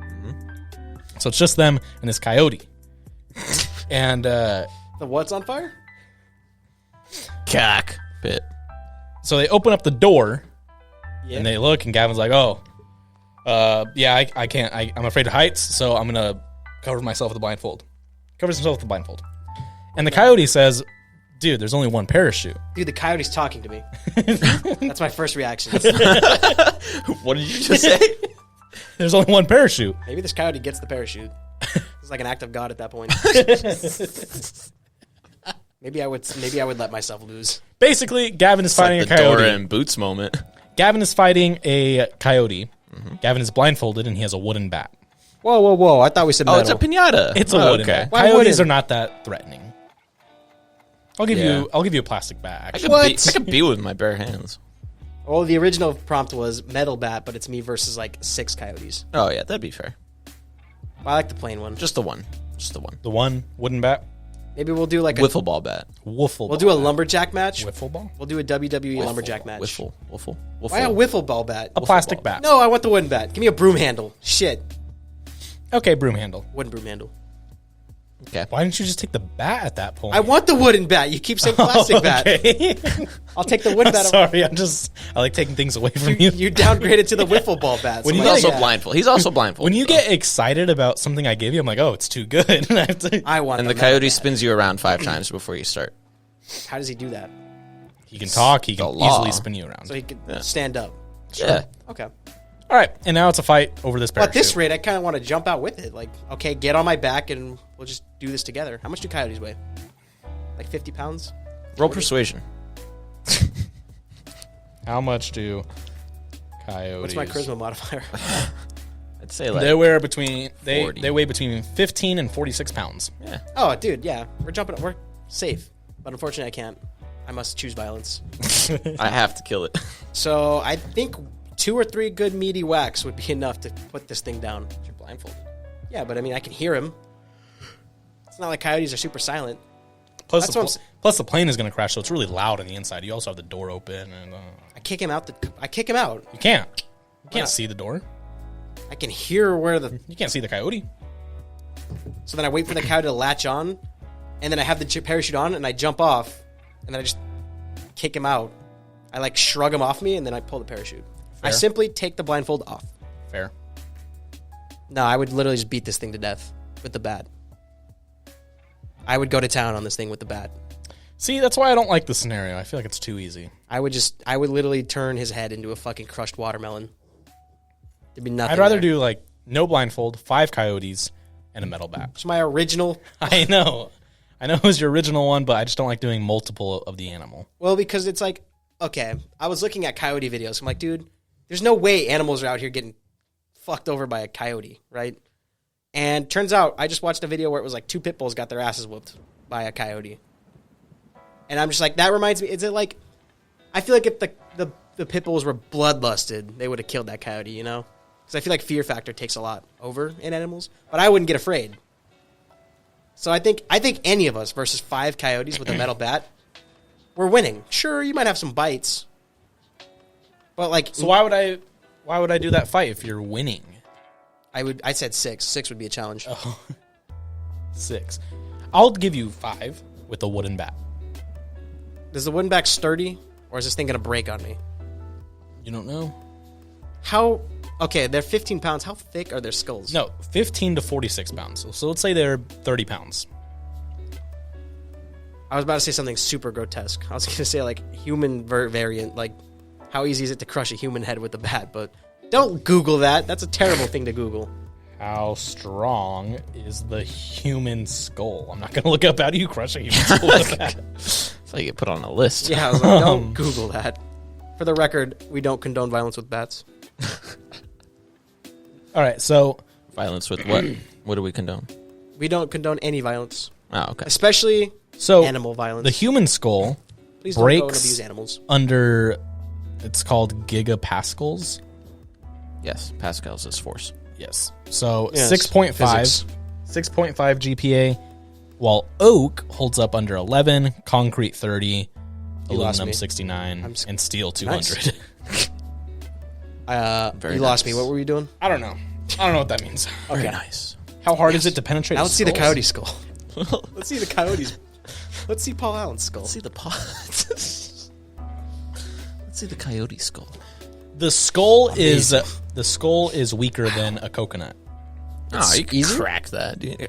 So it's just them and this coyote. And there. The what's on fire? Cockpit. so they open up the door Yeah. and they look and Gavin's like, yeah, I can't. I'm afraid of heights, so I'm going to cover myself with a blindfold. Covers himself with a blindfold. And the coyote says, dude, there's only one parachute. Dude, the coyote's talking to me. That's my first reaction. What did you just say? There's only one parachute. Maybe this coyote gets the parachute. It's like an act of God at that point. Maybe I would let myself lose. Basically, Gavin is fighting Like a the coyote. Dora and Boots moment. Gavin is fighting a coyote. Gavin is blindfolded and he has a wooden bat. Whoa. I thought we said Oh, metal. it's a pinata. It's a wooden bat. Why Coyotes wooden? are not that threatening. I'll give Yeah. you a plastic bat. I Actually. could, What? I could be with my bare hands. Oh, the original prompt was metal bat, but it's me versus like 6 coyotes. Oh yeah, that'd be fair. I like the plain one. Just the one. Just the one. The one wooden bat. Maybe we'll do like a Wiffle ball bat. Wiffle. We'll do a lumberjack match. Wiffle ball. We'll do a WWE lumberjack match. Wiffle. Why a wiffle ball bat? A plastic bat. No, I want the wooden bat. Give me a broom handle. Shit. Okay, broom handle. Wooden broom handle. Okay. Why didn't you just take the bat at that point? I want the wooden bat. You keep saying plastic bat. Okay. I'll take the wooden bat. Sorry, I like taking things away from you. You downgraded to the wiffle ball bat. When so you I'm He's like, also blindfold. He's also blindfold. When you get excited about something I give you, I'm like, oh, it's too good. I have to- I want and the metal coyote bat. spins you around 5 times before you start. How does he do that? He can talk. He can The law. easily spin you around. So he can stand up. Yeah. Okay. All right, and now it's a fight over this But parachute. at this rate, I kind of want to jump out with it. Like, okay, get on my back and we'll just do this together. How much do coyotes weigh? Like 50 pounds? Roll persuasion. How much do coyotes? What's my charisma modifier? I'd say like They weigh between 40. they weigh between 15 and 46 pounds. yeah. Oh, dude, yeah. We're safe. But unfortunately, I can't. I must choose violence. I have to kill it. So I think 2 or 3 good meaty whacks would be enough to put this thing down. You're blindfolded. Yeah, but I mean, I can hear him. It's not like coyotes are super silent. Plus, That's what I'm plus the plane is going to crash, so it's really loud on the inside. You also have the door open, and I kick him out. I kick him out. you can't not? see the door. I can hear where the. You can't see the coyote. So then I wait for the coyote to latch on, and then I have the parachute on, and I jump off, and then I just kick him out. I like shrug him off me, and then I pull the parachute. I Fair. simply take the blindfold off. Fair. No, I would literally just beat this thing to death with the bat. I would go to town on this thing with the bat. See, that's why I don't like this scenario. I feel like it's too easy. I would literally turn his head into a fucking crushed watermelon. There'd be nothing. I'd rather there. do like no blindfold, 5 coyotes, and a metal bat. It's my original. I know it was your original one, but I just don't like doing multiple of the animal. Well, because it's like, okay, I was looking at coyote videos. I'm like, dude, there's no way animals are out here getting fucked over by a coyote, right? And turns out, I just watched a video where it was like 2 pit bulls got their asses whooped by a coyote. And I'm just like, that reminds me, is it like, I feel like if the pit bulls were bloodlusted, they would have killed that coyote, you know? Because I feel like fear factor takes a lot over in animals, but I wouldn't get afraid. So I think any of us versus 5 coyotes with a metal bat, we're winning. Sure, you might have some bites, but like, So why would I do that fight if you're winning? I said 6. 6 would be a challenge. 6. I'll give you 5 with a wooden bat. Is the wooden back sturdy, or is this thing gonna break on me? You don't know? How? Okay, they're 15 pounds. How thick are their skulls? No, 15 to 46 pounds. So let's say they're 30 pounds. I was about to say something super grotesque. I was gonna say like human variant, like how easy is it to crush a human head with a bat? But don't Google that. That's a terrible thing to Google. How strong is the human skull? I'm not going to look up how do you crush a human skull with a bat. It's like you get put on a list. Yeah, I was like, don't Google that. For the record, we don't condone violence with bats. All right, so Violence with what? What do we condone? We don't condone any violence, Oh, okay. especially so animal violence. the human skull Please don't go and breaks abuse animals. under, it's called gigapascals. Yes, Pascal's is force. Yes. So Yes, 6.5 physics. 6.5 GPA, while oak holds up under 11, concrete 30, You lost aluminum me. 69, and steel 200. Nice. Very You lost me. nice. What were you doing? I don't know. I don't know what that means. Very Okay. nice. How hard is it to penetrate? Now let's see the skulls? coyote skull. Let's see the coyotes. Let's see Paul Allen's skull. Let's see the Let's see the coyote skull. The skull is weaker than a coconut. Oh, you can easy? crack that, dude.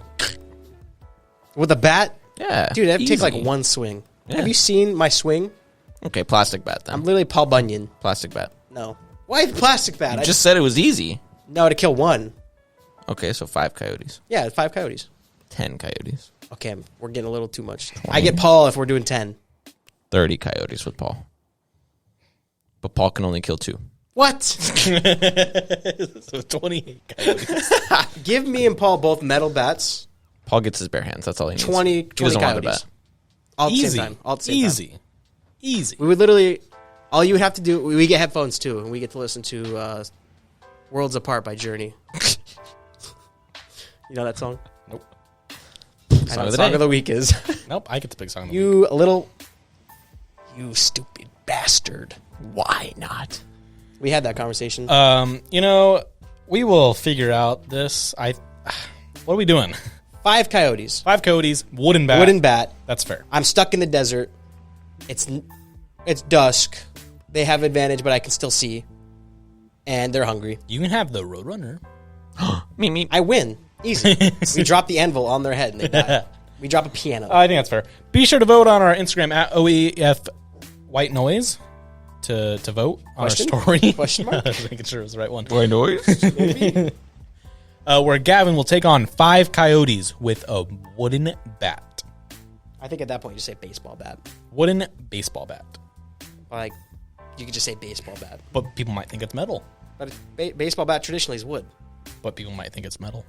With a bat? Yeah. Dude, that'd take like easy. one swing. Yeah. Have you seen my swing? Okay, plastic bat then. I'm literally Paul Bunyan. Plastic bat. No. Why the plastic bat? You just said it was easy. No, to kill one. Okay, so 5 coyotes. Yeah, 5 coyotes. 10 coyotes. Okay, we're getting a little too much. I get Paul if we're doing 10. 30 coyotes with Paul. But Paul can only kill 2. What? So 28 coyotes. Give me and Paul both metal bats. Paul gets his bare hands. That's all he needs. 20 He doesn't want the coyotes. bat. All at the Easy. same time. All at the same time. Easy. We would literally All you would have to do, we get headphones too, and we get to listen to Worlds Apart by Journey. You know that song? Nope. I know what song of the week is. Nope, I get the big song of the week. You stupid bastard. Why not? We had that conversation. We will figure out this. What are we doing? 5 coyotes. 5 coyotes, wooden bat. Wooden bat. That's fair. I'm stuck in the desert. It's dusk. They have advantage, but I can still see. And they're hungry. You can have the Roadrunner. Me. I win. Easy. We drop the anvil on their head and they die. We drop a piano. I think that's fair. Be sure to vote on our Instagram at OEF White Noise to vote on our story. Question mark? I was making sure it was the right one. White noise? Where Gavin will take on 5 coyotes with a wooden bat. I think at that point you say baseball bat. Wooden baseball bat. Like, you could just say baseball bat. But people might think it's metal. But baseball bat traditionally is wood. But people might think it's metal.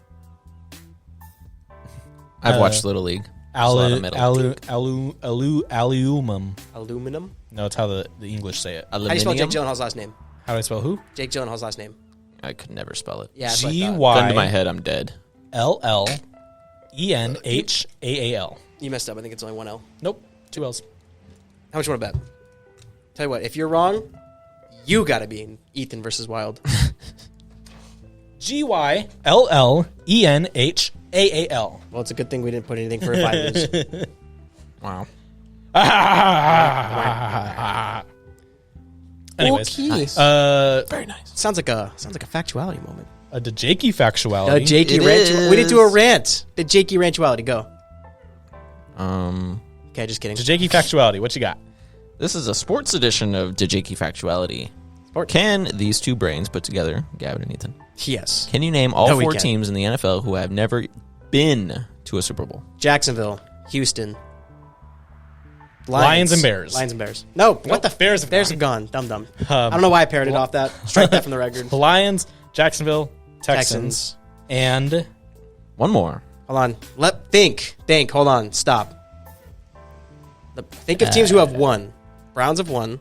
I've watched Little League. Aluminum. Aluminum? No, it's how the English say it. How do you spell Jake Gyllenhaal's last name? How do I spell who? Jake Gyllenhaal's last name. I could never spell it. Yeah, that's what I thought. Gun to my head, I'm dead. GYLLENHAAL. You messed up. I think it's only 1 L. Nope, 2 L's. How much you want to bet? Tell you what, if you're wrong, you got to be in Ethan versus Wild. GYLLENHAAL. Well, it's a good thing we didn't put anything for if I lose. Wow. Anyways, Nice. very nice. Sounds like a factuality moment. a Jakey factuality. Jakey rant. We didn't do a rant. The Jakey rantuality. Go. Okay, just kidding. Jakey factuality. What you got? This is a sports edition of Dejiki Factuality. Sports. Can these two brains put together, Gavin and Ethan, Yes. can you name all No, we 4 can. teams in the NFL who have never been to a Super Bowl? Jacksonville, Houston, Lions and Bears. Lions and Bears. No, what the Bears have Bears gone. have gone. Dumb. I don't know why I parroted off that. Strike that from the record. The Lions, Jacksonville, Texans. Texans, and One more. Hold on. Think. Hold on. Stop. Think of teams who have won. Browns have won.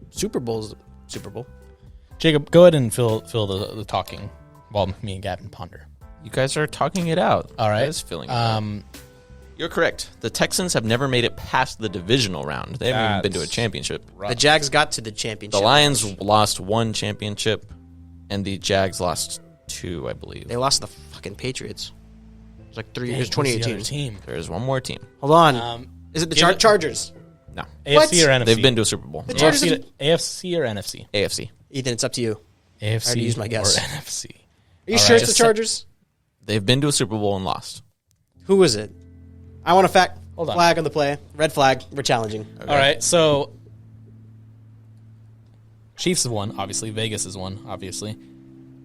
Super Bowl. Jacob. Go ahead and fill the talking while me and Gavin ponder. You guys are talking it out. All right. You guys filling it out. You're correct. The Texans have never made it past the divisional round. They haven't even been to a championship. The Jags got to the championship. The Lions lost 1 championship, and the Jags lost 2, I believe. They lost to the fucking Patriots. It was like 3 Dang, years, what's the other 2018. team? There's one more team. Hold on. Is it the Chargers? No. AFC or NFC? They've been to a Super Bowl. The Chargers AFC or NFC? AFC. Ethan, it's up to you. AFC already used my guess. or NFC? Are you sure it's the Chargers? They've been to a Super Bowl and lost. Who was it? I want a Hold on. flag on the play. Red flag. We're challenging. All right, so Chiefs have won, obviously. Vegas has won, obviously.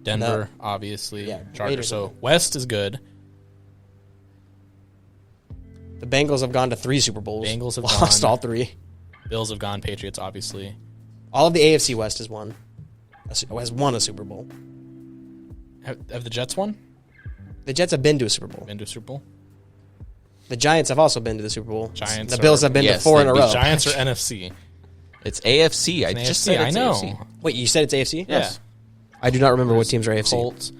Denver, obviously. Yeah, Chargers. Raiders So have won. West is good. The Bengals have gone to 3 Super Bowls. Bengals have lost gone. all 3. Bills have gone. Patriots, obviously. All of the AFC West has won. Has won a Super Bowl. Have the Jets won? The Jets have been to a Super Bowl. Been to a Super Bowl? The Giants have also been to the Super Bowl. Giants The Bills are- have been Yes, to 4 in they a beat row. Giants or NFC? It's AFC. I It's just AFC, said it's I know. AFC. Wait, you said it's AFC? Yes. I do not remember what teams are AFC. Colts.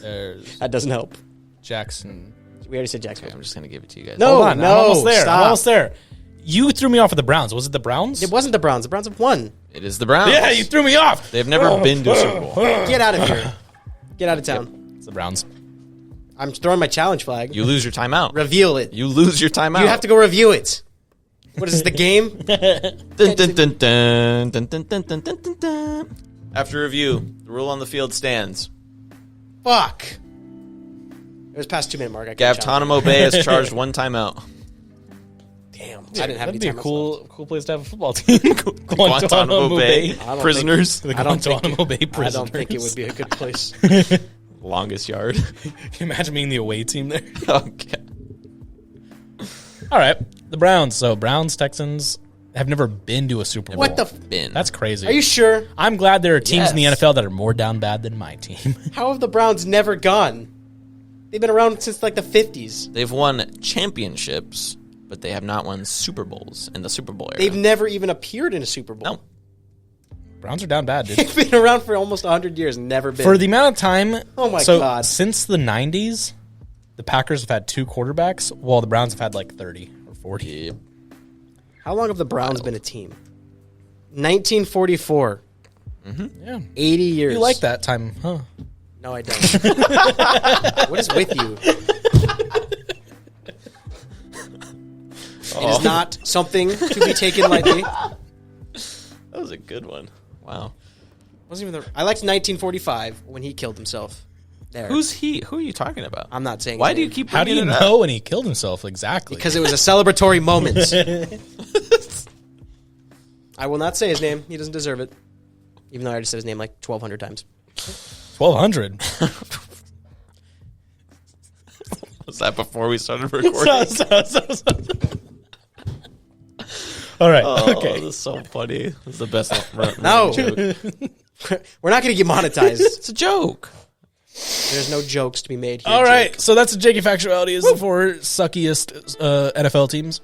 There's That doesn't help. Jackson. We already said Jacksonville. I'm just going to give it to you guys. No, Hold on, no, I'm almost there. stop. I'm almost there. You threw me off with the Browns. Was it the Browns? It wasn't the Browns. The Browns have won. It is the Browns. Yeah, you threw me off. They've never been to a Super Bowl. Get out of here. Get out of town. It's the Browns. I'm throwing my challenge flag. You lose your timeout. Reveal it. You lose your timeout. You have to go review it. What is this, the game? Dun, dun, dun, dun, dun, dun, dun, dun, dun, dun. After review, the rule on the field stands. Fuck. It was past 2-minute mark. I can't challenge. Guantanamo Bay has charged 1 timeout. Damn. I didn't have That'd any be a time cool place to have a football team. Guantanamo Bay I don't prisoners. The I don't think Guantanamo Bay prisoners. I don't think it would be a good place. Longest yard. Can you imagine being the away team there? Okay. All right, the Browns. So Browns, Texans have never been to a Super Bowl. What the? Bin. That's crazy. Are you sure? I'm glad there are teams in the Yes. NFL that are more down bad than my team. How have the Browns never gone? They've been around since like the 50s. They've won championships, but they have not won Super Bowls in the Super Bowl era. They've never even appeared in a Super Bowl. No. Browns are down bad, dude. They've been around for almost 100 years, never been. For the amount of time. Oh my so God. Since the 90s, the Packers have had 2 quarterbacks, while the Browns have had like 30 or 40. How long have the Browns been a team? 1944. Yeah. 80 years. You like that time, huh? No, I don't. What is with you? It is not something to be taken lightly. That was a good one. Wow. Wasn't even I liked 1945 when he killed himself. There. Who's he? Who are you talking about? I'm not saying. Why his do you name. keep? How do you bringing it up? know when he killed himself exactly? Because it was a celebratory moment. I will not say his name. He doesn't deserve it. Even though I already said his name like 1,200 times. 1,200. Was that before we started recording? All right. Oh, Okay. that's so funny. That's the best. No. Joke. We're not going to get monetized. It's a joke. There's no jokes to be made here. All right. Jake. So that's the Jakey Factuality. The 4 suckiest NFL teams.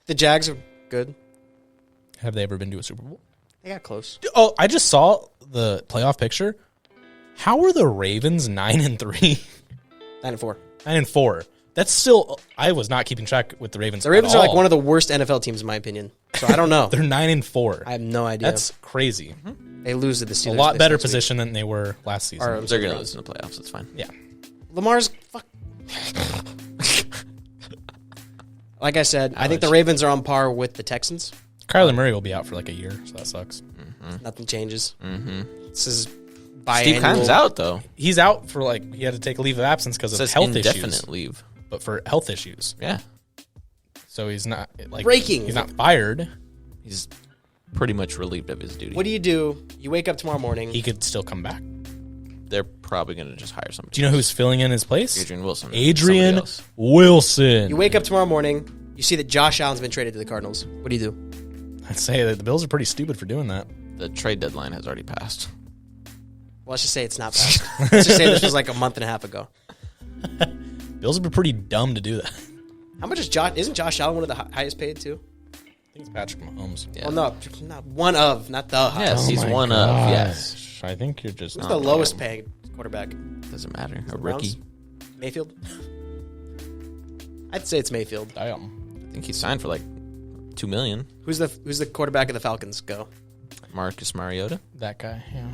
The Jags are good. Have they ever been to a Super Bowl? They got close. Oh, I just saw the playoff picture. How are the Ravens 9-3? 9-4. 9-4. That's still. I was not keeping track with the Ravens. The Ravens are like one of the worst NFL teams in my opinion. So I don't know. They're 9-4. I have no idea. That's crazy. They lose to the Steelers. A lot better next week. position than they were last season. Or- They're going to lose in the playoffs. It's fine. Yeah. Lamar's fuck. Like I said, I think the Ravens are on par with the Texans. Kyler Murray will be out for like a year, so that sucks. Nothing changes. This is Steve biannual. Keim's out though. He's out for like he had to take a leave of absence because It of says health indefinite issues. leave. But for health issues, Yeah, so he's not like Breaking. He's not fired. he's pretty much relieved of his duty. What do? You wake up tomorrow morning. He could still come back. They're probably going to just hire somebody. Do you know who's filling in his place? Adrian Wilson. Adrian Somebody else. Wilson. You wake up tomorrow morning. You see that Josh Allen's been traded to the Cardinals. What do you do? I'd say that the Bills are pretty stupid for doing that. The trade deadline has already passed. Well, let's just say it's not past. Let's just say this was like a month and a half ago. Bills would be pretty dumb to do that. How much is Josh? Isn't Josh Allen one of the highest paid too? I think it's Patrick Mahomes. Yeah. Well, no, not one of, not the highest. Yes, he's my one of. Yes, gosh. I think you're just Who's the lowest paid quarterback? doesn't matter. A Browns? rookie. Mayfield. I'd say it's Mayfield. damn. I think he signed for like $2 million. Who's the quarterback of the Falcons? Go Marcus Mariota. That guy. Yeah.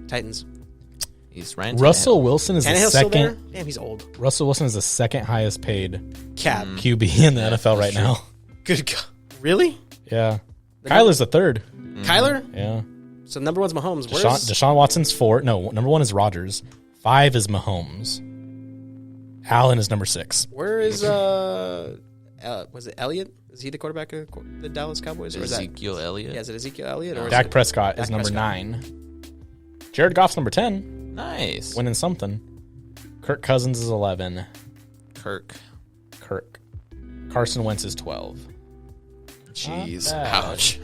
Titans. He's Ryan Russell Wilson is the Tannehill's still there? second. Damn, he's old. Russell Wilson is the second highest paid Cap. QB in the NFL right now. Good God. Really? Yeah. Kyler's the third. Kyler? Yeah. So number one's Mahomes. Where's Deshaun Watson's 4. No, number 1 is Rodgers. 5 is Mahomes. Allen is number 6. where is was it Elliott? Is he the quarterback of the Dallas Cowboys? Or is that, Ezekiel Elliott. yeah, is it Ezekiel Elliott? Or is Dak it Prescott is Dak number Prescott? 9. Jared Goff's number 10. Nice. Winning something. Kirk Cousins is 11. Kirk. Carson Wentz is 12. Jeez. bad. Ouch.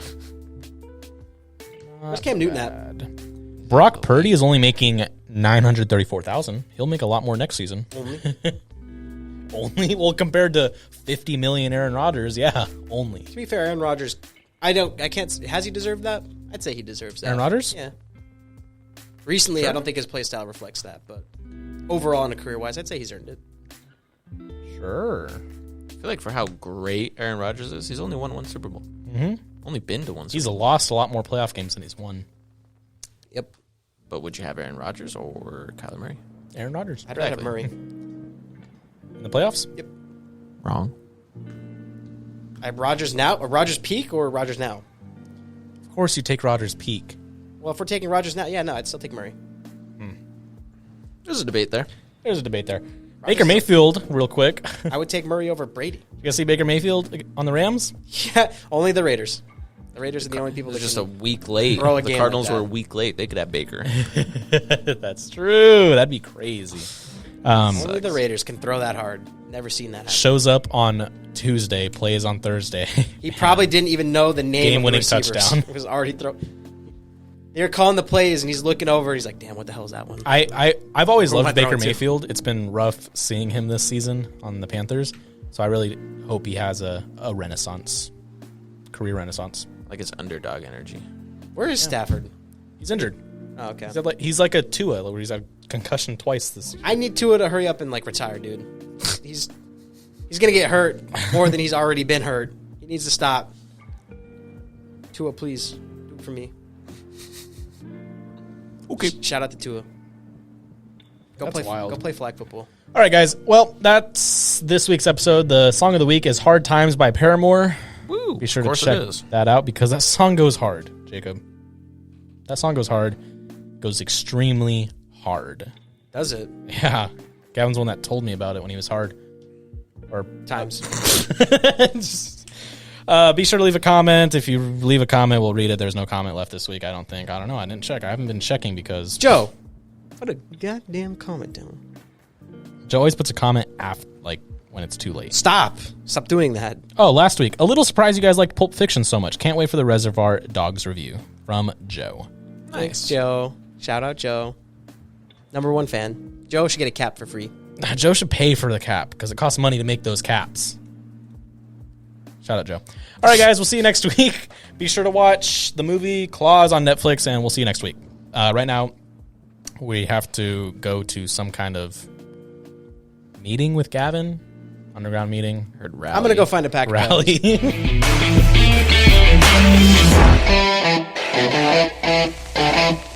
Where's Cam Newton at? Brock Purdy is only making $934,000. He'll make a lot more next season. Only? Well, compared to $50 million Aaron Rodgers, yeah, only. To be fair, Aaron Rodgers, I can't. Has he deserved that? I'd say he deserves that. Aaron Rodgers? Yeah. Recently, I don't think his play style reflects that, but overall, in a career-wise, I'd say he's earned it. Sure. I feel like for how great Aaron Rodgers is, he's only won 1 Super Bowl. Mm-hmm. Only been to 1 Super He's Bowl. lost a lot more playoff games than he's won. Yep. But would you have Aaron Rodgers or Kyler Murray? Aaron Rodgers. I'd rather have Exactly. Murray. In the playoffs? Wrong. I have Rodgers now, or Rodgers peak, or Rodgers now. Of course you take Rodgers' peak. Well, if we're taking Rodgers now, yeah, no, I'd still take Murray. There's a debate there. There's a debate there. Baker Mayfield, real quick. I would take Murray over Brady. You guys see Baker Mayfield on the Rams? Yeah, only the Raiders. The Raiders are the only people that It's just can a week late. throw a The game Cardinals like that. were a week late. They could have Baker. That's true. That'd be crazy. Only the Raiders can throw that hard. Never seen that happen. Shows up on Tuesday, plays on Thursday. He probably didn't even know the name Game-winning of the receivers. touchdown. It was already They're calling the plays, and he's looking over. He's like, "Damn, what the hell is that one?" I've always Who am I loved Baker throwing to? Mayfield. It's been rough seeing him this season on the Panthers. So I really hope he has a renaissance, career renaissance. Like it's underdog energy. Where is Stafford? He's injured. Oh, okay. He's like a Tua, where he's had concussion twice this year. I need Tua to hurry up and like retire, dude. He's gonna get hurt more than he's already been hurt. He needs to stop. Tua, please do it for me. Okay. Shout out to Tua. That's wild. Go play flag football. All right, guys. Well, that's this week's episode. The song of the week is "Hard Times" by Paramore. Woo! Be sure to check that out because that song goes hard, Jacob. That song goes hard. Goes extremely hard. Does it? Yeah. Gavin's the one that told me about it when he was hard. Or Times. Be sure to leave a comment. If you leave a comment, we'll read it. There's no comment left this week, I don't think. I don't know. I didn't check. I haven't been checking because... Joe, put a goddamn comment down. Joe always puts a comment after, like, when it's too late. Stop doing that. Oh, last week. A little surprised you guys liked Pulp Fiction so much. Can't wait for the Reservoir Dogs review. From Joe. Thanks, Joe. Shout out, Joe. #1 fan. Joe should get a cap for free. Joe should pay for the cap because it costs money to make those caps. Shout out, Joe. All right, guys, we'll see you next week. Be sure to watch the movie Klaus on Netflix, and we'll see you next week. Right now, we have to go to some kind of meeting with Gavan. Underground meeting. Heard rally. I'm going to go find a pack of Rally. cards.